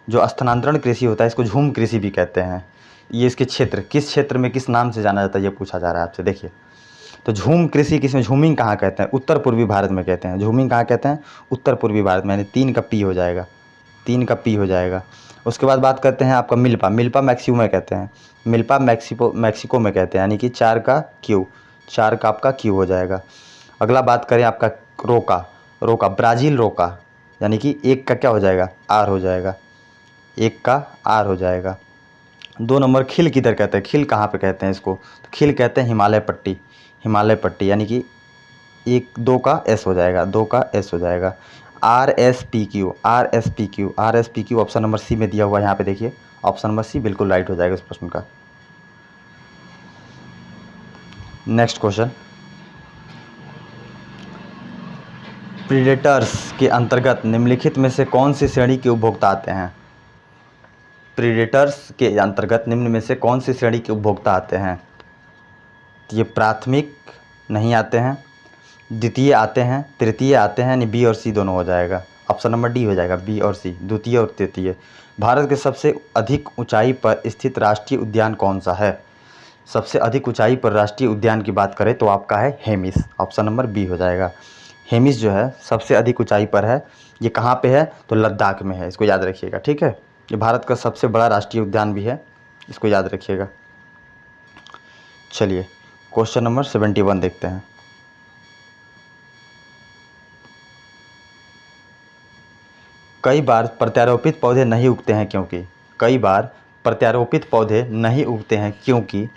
जो स्थानांतरण कृषि होता है इसको झूम कृषि भी कहते हैं। ये इसके क्षेत्र किस क्षेत्र में किस नाम से जाना जाता है ये पूछा जा रहा है आपसे। देखिए तो झूम कृषि किसमें, झूमिंग कहाँ कहते हैं? उत्तर पूर्वी भारत में कहते हैं। झूमिंग कहाँ कहते हैं? उत्तर पूर्वी भारत में, यानी 3 का पी हो जाएगा, 3 का पी हो जाएगा। उसके बाद बात करते हैं आपका मिल्पा, मिल्पा मैक्सिको में कहते हैं, मिल्पा मैक्सिको में कहते हैं, यानी कि 4 का क्यू, 4 का आपका क्यू हो जाएगा। अगला बात करें आपका रोका, रोका ब्राज़ील रोका, यानी कि 1 का क्या हो जाएगा? आर हो जाएगा, 1 का आर हो जाएगा। 2 नंबर खिल किधर कहते हैं? खिल कहाँ पे कहते हैं इसको? तो खिल कहते हैं हिमालय पट्टी, हिमालय पट्टी, यानी कि 2 का एस हो जाएगा, 2 का एस हो जाएगा। R S P Q, R S P Q, R S P Q option number C में दिया हुआ है, यहाँ पे देखिए ऑप्शन नंबर सी बिल्कुल राइट हो जाएगा इस प्रश्न का। नेक्स्ट क्वेश्चन, प्रीडेटर्स के अंतर्गत निम्नलिखित में से कौन सी श्रेणी के उपभोक्ता आते हैं? प्रीडेटर्स के अंतर्गत निम्न में से कौन सी श्रेणी के उपभोक्ता आते हैं? तो ये प्राथमिक नहीं आते हैं, द्वितीय आते हैं, तृतीय आते हैं, यानी बी और सी दोनों हो जाएगा। ऑप्शन नंबर डी हो जाएगा, बी और सी, द्वितीय और तृतीय। भारत के सबसे अधिक ऊंचाई पर स्थित राष्ट्रीय उद्यान कौन सा है? सबसे अधिक ऊंचाई पर राष्ट्रीय उद्यान की बात करें तो आपका है हेमिस, ऑप्शन नंबर बी हो जाएगा। हेमिस जो है सबसे अधिक ऊंचाई पर है। ये कहाँ पे है? तो लद्दाख में है, इसको याद रखिएगा, ठीक है। ये भारत का सबसे बड़ा राष्ट्रीय उद्यान भी है, इसको याद रखिएगा। चलिए क्वेश्चन नंबर 71 देखते हैं। कई बार प्रत्यारोपित पौधे नहीं उगते हैं क्योंकि? कई बार प्रत्यारोपित पौधे नहीं उगते हैं क्योंकि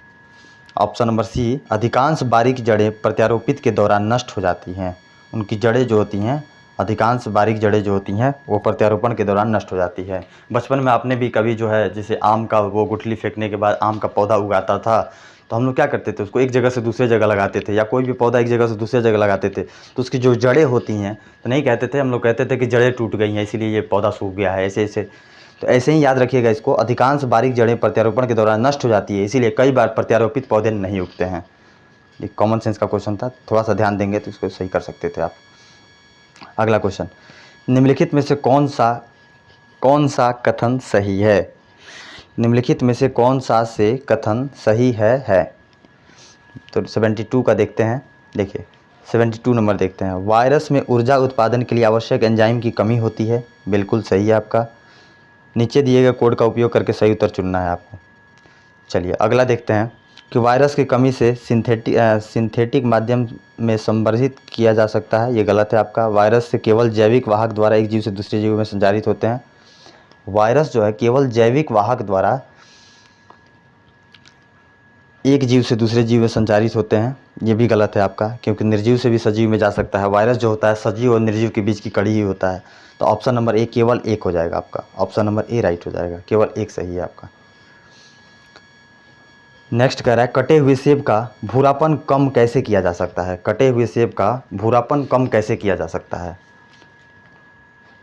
ऑप्शन नंबर सी, अधिकांश बारीक जड़ें प्रत्यारोपित के दौरान नष्ट हो जाती हैं। उनकी जड़ें जो होती हैं, अधिकांश बारीक जड़ें जो होती हैं वो प्रत्यारोपण के दौरान नष्ट हो जाती है। बचपन में आपने भी कभी जो है जैसे आम का वो गुठली फेंकने के बाद आम का पौधा उगाता था, तो हम लोग क्या करते थे, उसको एक जगह से दूसरे जगह लगाते थे, या कोई भी पौधा एक जगह से दूसरे जगह लगाते थे, तो उसकी जो जड़ें होती हैं, तो नहीं कहते थे हम लोग, कहते थे कि जड़ें टूट गई हैं इसीलिए ये पौधा सूख गया है, ऐसे ऐसे। तो ऐसे ही याद रखिएगा इसको, अधिकांश बारीक जड़ें प्रत्यारोपण के दौरान नष्ट हो जाती है, इसीलिए कई बार प्रत्यारोपित पौधे नहीं उगते हैं। ये कॉमन सेंस का क्वेश्चन था, थोड़ा सा ध्यान देंगे तो इसको सही कर सकते थे आप। अगला क्वेश्चन, निम्नलिखित में से कौन सा कथन सही है? निम्नलिखित में से कौन सा से कथन सही है? तो 72 का देखते हैं। देखिए 72 नंबर देखते हैं। वायरस में ऊर्जा उत्पादन के लिए आवश्यक एंजाइम की कमी होती है, बिल्कुल सही है आपका। नीचे दिए गए कोड का उपयोग करके सही उत्तर चुनना है आपको। चलिए अगला देखते हैं कि वायरस की कमी से सिंथेटिक माध्यम में संवर्धित किया जा सकता है, ये गलत है आपका। वायरस से केवल जैविक वाहक द्वारा एक जीव से दूसरे जीव में संचारित होते हैं। वायरस जो है केवल जैविक वाहक द्वारा एक जीव से दूसरे जीव में संचारित होते हैं, ये भी गलत है आपका, क्योंकि निर्जीव से भी सजीव में जा सकता है। वायरस जो होता है सजीव और निर्जीव के बीच की कड़ी ही होता है। तो ऑप्शन नंबर ए केवल एक हो जाएगा आपका, ऑप्शन नंबर ए राइट हो जाएगा, केवल एक सही है आपका। नेक्स्ट कह रहा है, कटे हुए सेब का भूरापन कम कैसे किया जा सकता है? कटे हुए सेब का भूरापन कम कैसे किया जा सकता है?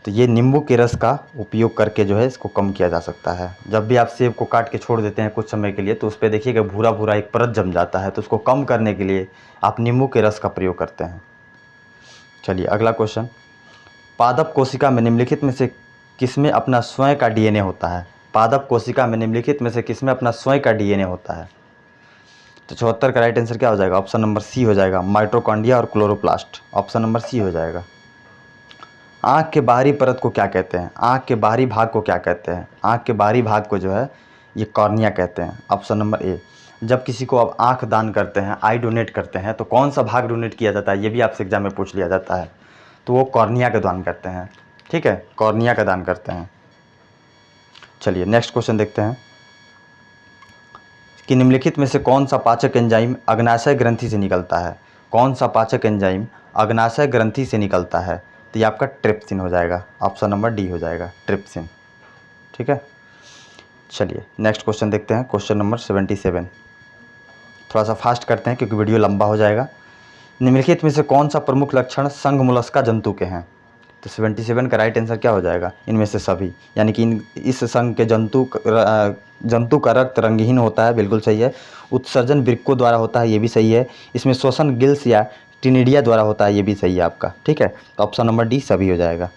तो ये नींबू के रस का उपयोग करके जो है इसको कम किया जा सकता है। जब भी आप सेब को काट के छोड़ देते हैं कुछ समय के लिए, तो उस पर देखिएगा भूरा भूरा एक परत जम जाता है, तो उसको कम करने के लिए आप नींबू के रस का प्रयोग करते हैं। चलिए अगला क्वेश्चन, पादप कोशिका में निम्नलिखित में से किसमें अपना स्वयं का डीएनए होता है? पादप कोशिका में निम्नलिखित में से किसमें अपना स्वयं का डीएनए होता है? तो 74 का राइट आंसर क्या हो जाएगा? ऑप्शन नंबर सी हो जाएगा, माइटोकॉन्ड्रिया और क्लोरोप्लास्ट, ऑप्शन नंबर सी हो जाएगा। आँख के बाहरी परत को क्या कहते हैं? आँख के बाहरी भाग को क्या कहते हैं? आँख के बाहरी भाग को जो है ये कॉर्निया कहते हैं, ऑप्शन नंबर ए। जब किसी को आप आँख दान करते हैं, आई डोनेट करते हैं, तो कौन सा भाग डोनेट किया जाता है? ये भी आपसे एग्जाम में पूछ लिया जाता है। तो वो कॉर्निया का दान करते हैं, ठीक है, कॉर्निया का दान करते हैं। चलिए नेक्स्ट क्वेश्चन देखते हैं कि निम्नलिखित में से कौन सा पाचक एंजाइम अग्नाशय ग्रंथि से निकलता है? कौन सा पाचक एंजाइम अग्नाशय ग्रंथि से निकलता है? तो ये आपका ट्रिप्सिन हो जाएगा, ऑप्शन नंबर डी हो जाएगा, ट्रिप्सिन, ठीक है। चलिए नेक्स्ट क्वेश्चन देखते हैं, क्वेश्चन नंबर 77। थोड़ा सा फास्ट करते हैं क्योंकि वीडियो लंबा हो जाएगा। निम्नलिखित में से कौन सा प्रमुख लक्षण संघ मोलस्का जंतु के हैं? तो 77 का राइट आंसर क्या हो जाएगा? इनमें से सभी, यानी कि इस संघ के जंतु का रक्त रंगहीन होता है, बिल्कुल सही है। उत्सर्जन वृक्कों द्वारा होता है, ये भी सही है। इसमें श्वसन गिल्स या टिनिडिया द्वारा होता है, ये भी सही है आपका, ठीक है। तो ऑप्शन नंबर डी सभी हो जाएगा।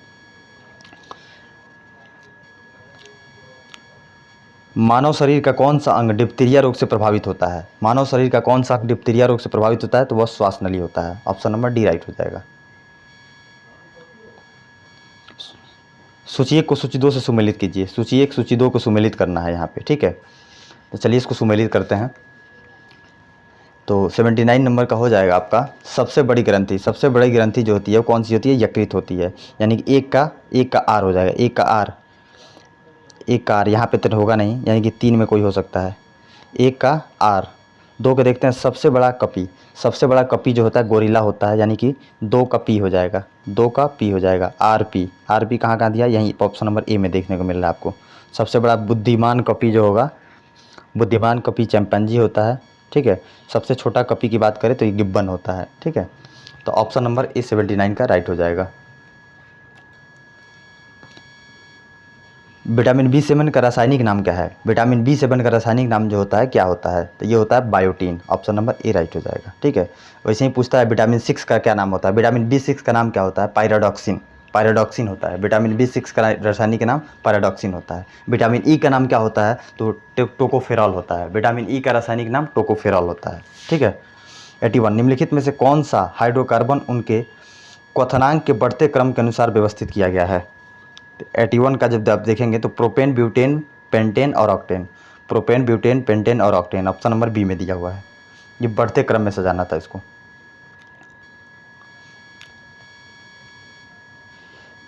मानव शरीर का कौन सा अंग डिप्थीरिया रोग से प्रभावित होता है? मानव शरीर का कौन सा अंग डिप्थीरिया रोग से प्रभावित होता है? तो वह श्वास नली होता है, ऑप्शन नंबर डी राइट हो जाएगा। सूची 1 को सूची 2 से सुमेलित कीजिए। सूची 1 सूची 2 को सुमेलित करना है यहाँ पे, ठीक है। तो चलिए इसको सुमेलित करते हैं। तो 79 नंबर का हो जाएगा आपका सबसे बड़ी ग्रंथि। सबसे बड़ी ग्रंथि जो होती है वो कौन सी होती है? यकृत होती है, यानी कि एक का आर हो जाएगा, एक का आर यहाँ पे तो होगा नहीं, यानी कि 3 में कोई हो सकता है। एक का आर, 2 के देखते हैं सबसे बड़ा कपी। सबसे बड़ा कपी जो होता है गोरिल्ला होता है, यानी कि 2 का पी हो जाएगा, 2 का पी हो जाएगा। आर पी कहाँ दिया? यहीं ऑप्शन नंबर ए में देखने को मिल रहा है आपको। सबसे बड़ा बुद्धिमान कपी जो होगा, बुद्धिमान कपी चैंपैंजी होता है, ठीक है। सबसे छोटा कपी की बात करें तो ये गिब्बन होता है, ठीक है। तो ऑप्शन नंबर ए 79 का राइट हो जाएगा। विटामिन B7 का रासायनिक नाम क्या है? विटामिन B7 का रासायनिक नाम जो होता है क्या होता है? तो ये होता है biotin. Option number A right हो जाएगा। ठीक है, वैसे ही पूछता है विटामिन 6 का क्या नाम होता है? विटामिन B6 का नाम क्या होता है? पायराडॉक्सिन। पायराडॉक्सिन होता है। विटामिन B6 का रासायनिक नाम पायराडॉक्सिन होता है। विटामिन ई का नाम क्या होता है? तो टोकोफेरॉल होता है। विटामिन ई का रासायनिक नाम टोकोफेरॉल होता है। ठीक है। 81 निम्नलिखित में से कौन सा हाइड्रोकार्बन उनके क्वथनांक के बढ़ते क्रम के अनुसार व्यवस्थित किया गया है? 81 का जब आप देखेंगे तो प्रोपेन, ब्यूटेन, पेंटेन और ऑक्टेन। प्रोपेन, ब्यूटेन, पेंटेन और ऑक्टेन ऑप्शन नंबर बी में दिया हुआ है। ये बढ़ते क्रम में सजाना था इसको।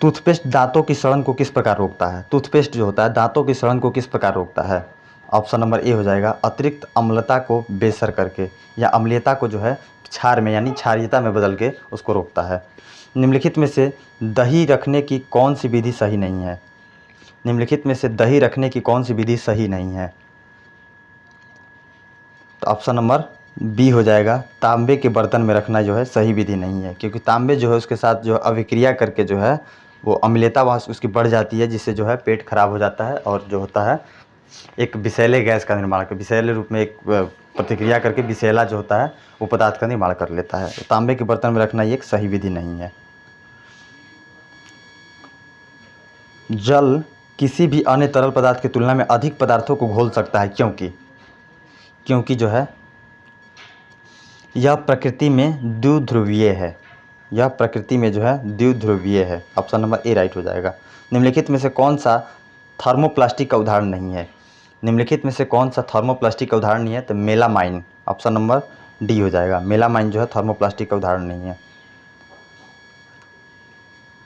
टूथपेस्ट दांतों की सड़न को किस प्रकार रोकता है? टूथपेस्ट जो होता है दांतों की सड़न को किस प्रकार रोकता है? ऑप्शन नंबर ए हो जाएगा अतिरिक्त अम्लता को बेअसर करके, या अम्लीयता को जो है क्षार में यानी क्षारीयता में बदल के उसको रोकता है। निम्नलिखित में से दही रखने की कौन सी विधि सही नहीं है? निम्नलिखित में से दही रखने की कौन सी विधि सही नहीं है? तो ऑप्शन नंबर बी हो जाएगा तांबे के बर्तन में रखना जो है सही विधि नहीं है, क्योंकि तांबे जो है उसके साथ जो अभिक्रिया करके जो है वो अम्लीयता वहाँ उसकी बढ़ जाती है, जिससे जो है पेट खराब हो जाता है और जो होता है एक विषैले गैस का निर्माण कर, विषैले रूप में एक प्रतिक्रिया करके विषैला जो होता है वो पदार्थ का निर्माण कर लेता है। तो तांबे के बर्तन में रखना ये एक सही विधि नहीं है। जल किसी भी अन्य तरल पदार्थ की तुलना में अधिक पदार्थों को घोल सकता है, क्योंकि जो है यह प्रकृति में द्विध्रुवीय है। यह प्रकृति में जो है द्विध्रुवीय है। ऑप्शन नंबर ए राइट हो जाएगा। निम्नलिखित में से कौन सा थर्मोप्लास्टिक का उदाहरण नहीं है? निम्नलिखित में से कौन सा थर्मोप्लास्टिक का उदाहरण नहीं है? तो मेलामाइन। ऑप्शन नंबर डी हो जाएगा। मेलामाइन जो है थर्मोप्लास्टिक का उदाहरण नहीं है।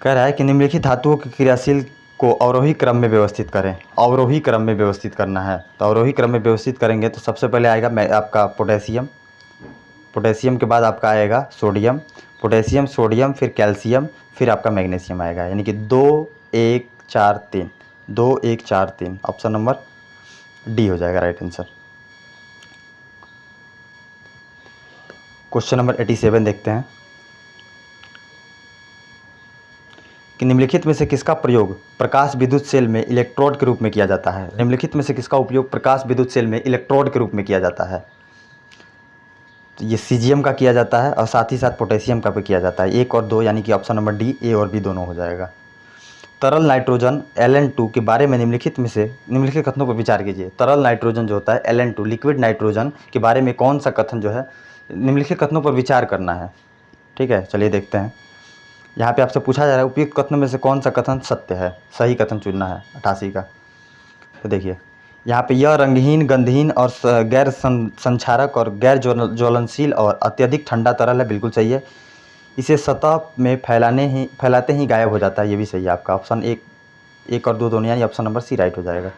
कह रहा है कि निम्नलिखित धातुओं के क्रियाशील को अवरोही क्रम में व्यवस्थित करें। अवरोही क्रम में व्यवस्थित करना है, तो अवरोही क्रम में व्यवस्थित करेंगे तो सबसे पहले आएगा आपका पोटेशियम। पोटेशियम के बाद आपका आएगा सोडियम, पोटेशियम, सोडियम, फिर कैल्शियम, फिर आपका मैग्नीशियम आएगा, यानी कि 2 1 4 3, 2 1 4 3। ऑप्शन नंबर डी हो जाएगा राइट आंसर। क्वेश्चन नंबर 87 देखते हैं कि निम्नलिखित में से किसका प्रयोग प्रकाश विद्युत सेल में इलेक्ट्रोड के रूप में किया जाता है? निम्नलिखित में से किसका उपयोग प्रकाश विद्युत सेल में इलेक्ट्रोड के रूप में किया जाता है? तो ये सीजियम का किया जाता है और साथ ही साथ पोटेशियम का भी किया जाता है। 1 और 2 यानी कि ऑप्शन नंबर डी, ए और बी दोनों हो जाएगा। तरल नाइट्रोजन Ln2 के बारे में निम्नलिखित में से निम्नलिखित कथनों पर विचार कीजिए। तरल नाइट्रोजन जो होता है Ln2 लिक्विड नाइट्रोजन के बारे में कौन सा कथन जो है निम्नलिखित कथनों पर विचार करना है। ठीक है, चलिए देखते हैं। यहाँ पे आपसे पूछा जा रहा है उपयुक्त कथनों में से कौन सा कथन सत्य है, सही कथन चुनना है 88 का। तो देखिए यहाँ पे यह रंगहीन, गंधहीन और गैर संक्षारक और गैर ज्वलनशील और अत्यधिक ठंडा तरल है, बिल्कुल सही है। इसे सतह में फैलाते ही गायब हो जाता है, ये भी सही है आपका। ऑप्शन 1 और 2 दोनों यानी ऑप्शन नंबर सी राइट हो जाएगा।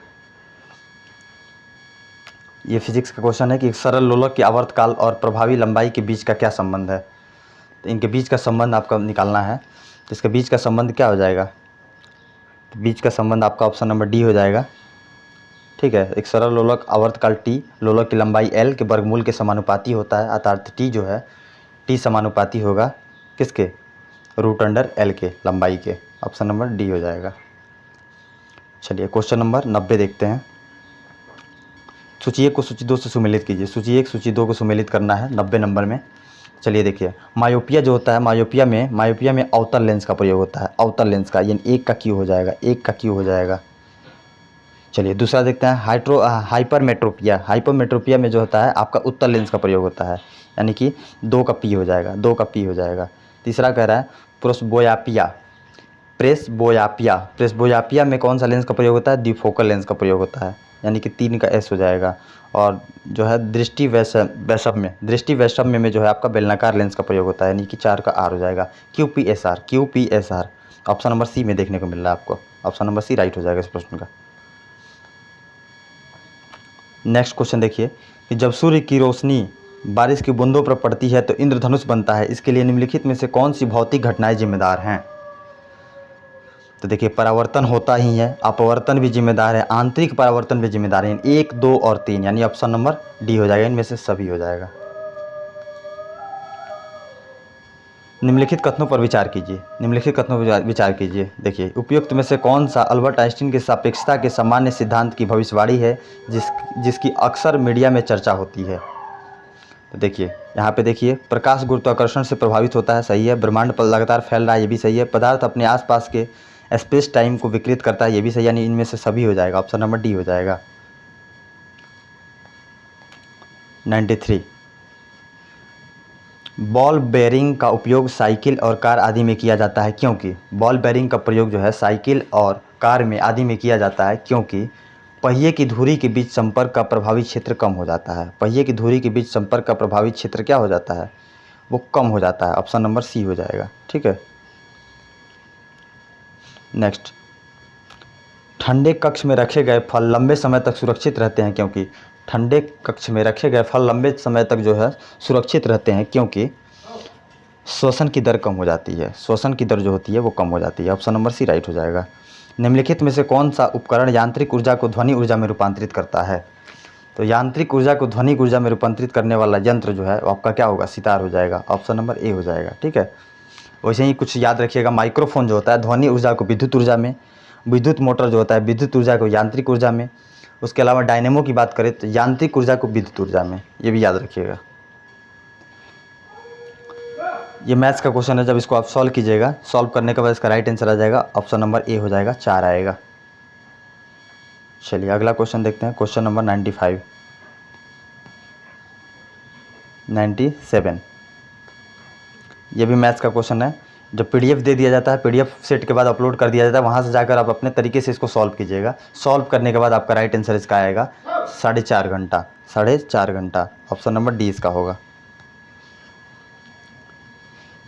ये फिजिक्स का क्वेश्चन है कि एक सरल लोलक की आवर्तकाल और प्रभावी लंबाई के बीच का क्या संबंध है? तो इनके बीच का संबंध आपका निकालना है। तो इसके बीच का संबंध क्या हो जाएगा? तो बीच का संबंध आपका ऑप्शन नंबर डी हो जाएगा। ठीक है, एक सरल लोलक आवर्तकाल टी लोलक की लंबाई एल के वर्गमूल के समानुपाती होता है, अर्थात टी जो है टी समानुपाती होगा किसके? √एल के लंबाई के। ऑप्शन नंबर डी हो जाएगा। चलिए क्वेश्चन नंबर 90 देखते हैं। सूची 1 को सूची 2 से सुमेलित कीजिए। सूची 1 सूची 2 को सुमेलित करना है 90 नंबर में। चलिए देखिए, मायोपिया जो होता है मायोपिया में अवतल लेंस का प्रयोग होता है। अवतल लेंस का, यानी 1 का क्यू हो जाएगा, 1 का क्यू हो जाएगा। चलिए दूसरा देखते हैं हाइपरमेट्रोपिया में जो होता है आपका उत्तल लेंस का प्रयोग होता है, यानी कि 2 का पी हो जाएगा, 2 का पी हो जाएगा। तीसरा कह रहा है प्रेसबोयापिया में कौन सा लेंस का प्रयोग होता है? द्विफोकल लेंस का प्रयोग होता है, यानी कि 3 का एस हो जाएगा। और जो है दृष्टि वैषम्य में जो है आपका बेलनाकार लेंस का प्रयोग होता है, यानी कि 4 का आर हो जाएगा। QPSR ऑप्शन नंबर सी में देखने को मिल रहा है आपको। ऑप्शन नंबर सी राइट हो जाएगा इस प्रश्न का। नेक्स्ट क्वेश्चन देखिए कि जब सूर्य की रोशनी बारिश की बूंदों पर पड़ती है तो इंद्रधनुष बनता है, इसके लिए निम्नलिखित में से कौन सी भौतिक घटनाएं जिम्मेदार हैं? तो देखिए परावर्तन होता ही है, अपवर्तन भी जिम्मेदार है, आंतरिक परावर्तन भी जिम्मेदार है। 1 2 और 3 यानी ऑप्शन नंबर डी हो जाएगा, इनमें से सभी हो जाएगा। निम्नलिखित कथनों पर विचार कीजिए। निम्नलिखित कथनों पर विचार कीजिए। देखिए, उपयुक्त में से कौन सा अल्बर्ट आइंस्टीन के सापेक्षता के सामान्य सिद्धांत की भविष्यवाणी है जिसकी अक्सर मीडिया में चर्चा होती है। तो देखिए, यहाँ पे देखिए, प्रकाश गुरुत्वाकर्षण से प्रभावित होता है, सही है। ब्रह्मांड पर लगातार फैल रहा है, ये भी सही है। पदार्थ अपने आसपास के स्पेस टाइम को विकृत करता है, ये भी सही, यानी इनमें से सभी हो जाएगा। ऑप्शन नंबर डी हो जाएगा। 93, बॉल बेयरिंग का उपयोग साइकिल और कार आदि में किया जाता है क्योंकि बॉल बेयरिंग का प्रयोग जो है साइकिल और कार में आदि में किया जाता है क्योंकि पहिए की धुरी के बीच संपर्क का प्रभावी क्षेत्र कम हो जाता है। पहिए की धुरी के बीच संपर्क का प्रभावी क्षेत्र क्या हो जाता है, वो कम हो जाता है। ऑप्शन नंबर सी हो जाएगा। ठीक है, नेक्स्ट, ठंडे कक्ष में रखे गए फल लंबे समय तक सुरक्षित रहते हैं क्योंकि ठंडे कक्ष में रखे गए फल लंबे समय तक जो है सुरक्षित रहते हैं क्योंकि श्वसन की दर कम हो जाती है। श्वसन की दर जो होती है वो कम हो जाती है। ऑप्शन नंबर सी राइट हो जाएगा। निम्नलिखित में से कौन सा उपकरण यांत्रिक ऊर्जा को ध्वनि ऊर्जा में रूपांतरित करता है। तो यांत्रिक ऊर्जा को ध्वनि ऊर्जा में रूपांतरित करने वाला यंत्र जो है वो आपका क्या होगा, सितार हो जाएगा। ऑप्शन नंबर ए हो जाएगा। ठीक है, वैसे ही कुछ याद रखिएगा, माइक्रोफोन जो होता है ध्वनि ऊर्जा को विद्युत ऊर्जा में, विद्युत मोटर जो होता है विद्युत ऊर्जा को यांत्रिक ऊर्जा में, उसके अलावा डायनेमो की बात करें तो यांत्रिक ऊर्जा को विद्युत ऊर्जा में, ये भी याद रखिएगा। ये मैथ्स का क्वेश्चन है, जब इसको आप सॉल्व कीजिएगा, सॉल्व करने के बाद इसका राइट आंसर आ जाएगा। ऑप्शन नंबर ए हो जाएगा, 4 आएगा। चलिए अगला क्वेश्चन देखते हैं। क्वेश्चन नंबर 97, ये भी मैथ्स का क्वेश्चन है। जब पीडीएफ दे दिया जाता है, पीडीएफ सेट के बाद अपलोड कर दिया जाता है, वहाँ से जाकर आप अपने तरीके से इसको सॉल्व कीजिएगा। सॉल्व करने के बाद आपका राइट आंसर इसका आएगा 4.5 घंटा। 4.5 घंटा, ऑप्शन नंबर डी इसका होगा।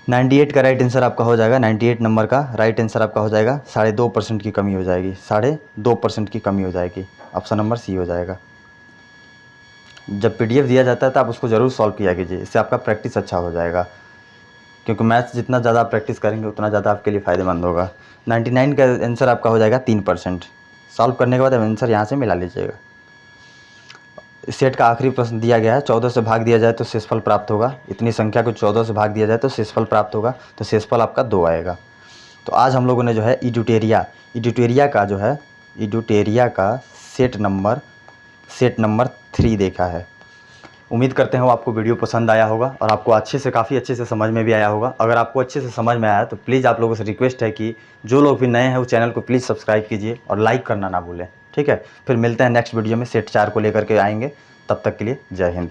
98 का राइट आंसर आपका हो जाएगा। 98 नंबर का राइट आंसर आपका हो जाएगा। 2.5% की कमी हो जाएगी। 2.5% की कमी हो जाएगी। ऑप्शन नंबर सी हो जाएगा। जब पीडीएफ दिया जाता है तो आप उसको ज़रूर सॉल्व किया कीजिए, इससे आपका प्रैक्टिस अच्छा हो जाएगा, क्योंकि मैथ्स जितना ज़्यादा आप प्रैक्टिस करेंगे उतना ज़्यादा आपके लिए फ़ायदेमंद होगा। 99 का आंसर आपका हो जाएगा 3%। सॉल्व करने के बाद आंसर यहाँ से मिला लीजिएगा। सेट का आखिरी प्रश्न दिया गया है, 14 से भाग दिया जाए तो शेषफल प्राप्त होगा। इतनी संख्या को 14 से भाग दिया जाए तो शेषफल प्राप्त होगा, तो शेषफल आपका 2 आएगा। तो आज हम लोगों ने जो है इड्यूटेरिया का सेट नंबर 3 देखा है। उम्मीद करते हैं आपको वीडियो पसंद आया होगा और आपको काफ़ी अच्छे से समझ में भी आया होगा। अगर आपको अच्छे से समझ में आया तो प्लीज़ आप लोगों से रिक्वेस्ट है कि जो लोग भी नए हैं वो चैनल को प्लीज़ सब्सक्राइब कीजिए और लाइक करना ना भूलें। ठीक है, फिर मिलते हैं नेक्स्ट वीडियो में। सेट 4 को लेकर के आएंगे। तब तक के लिए जय हिंद।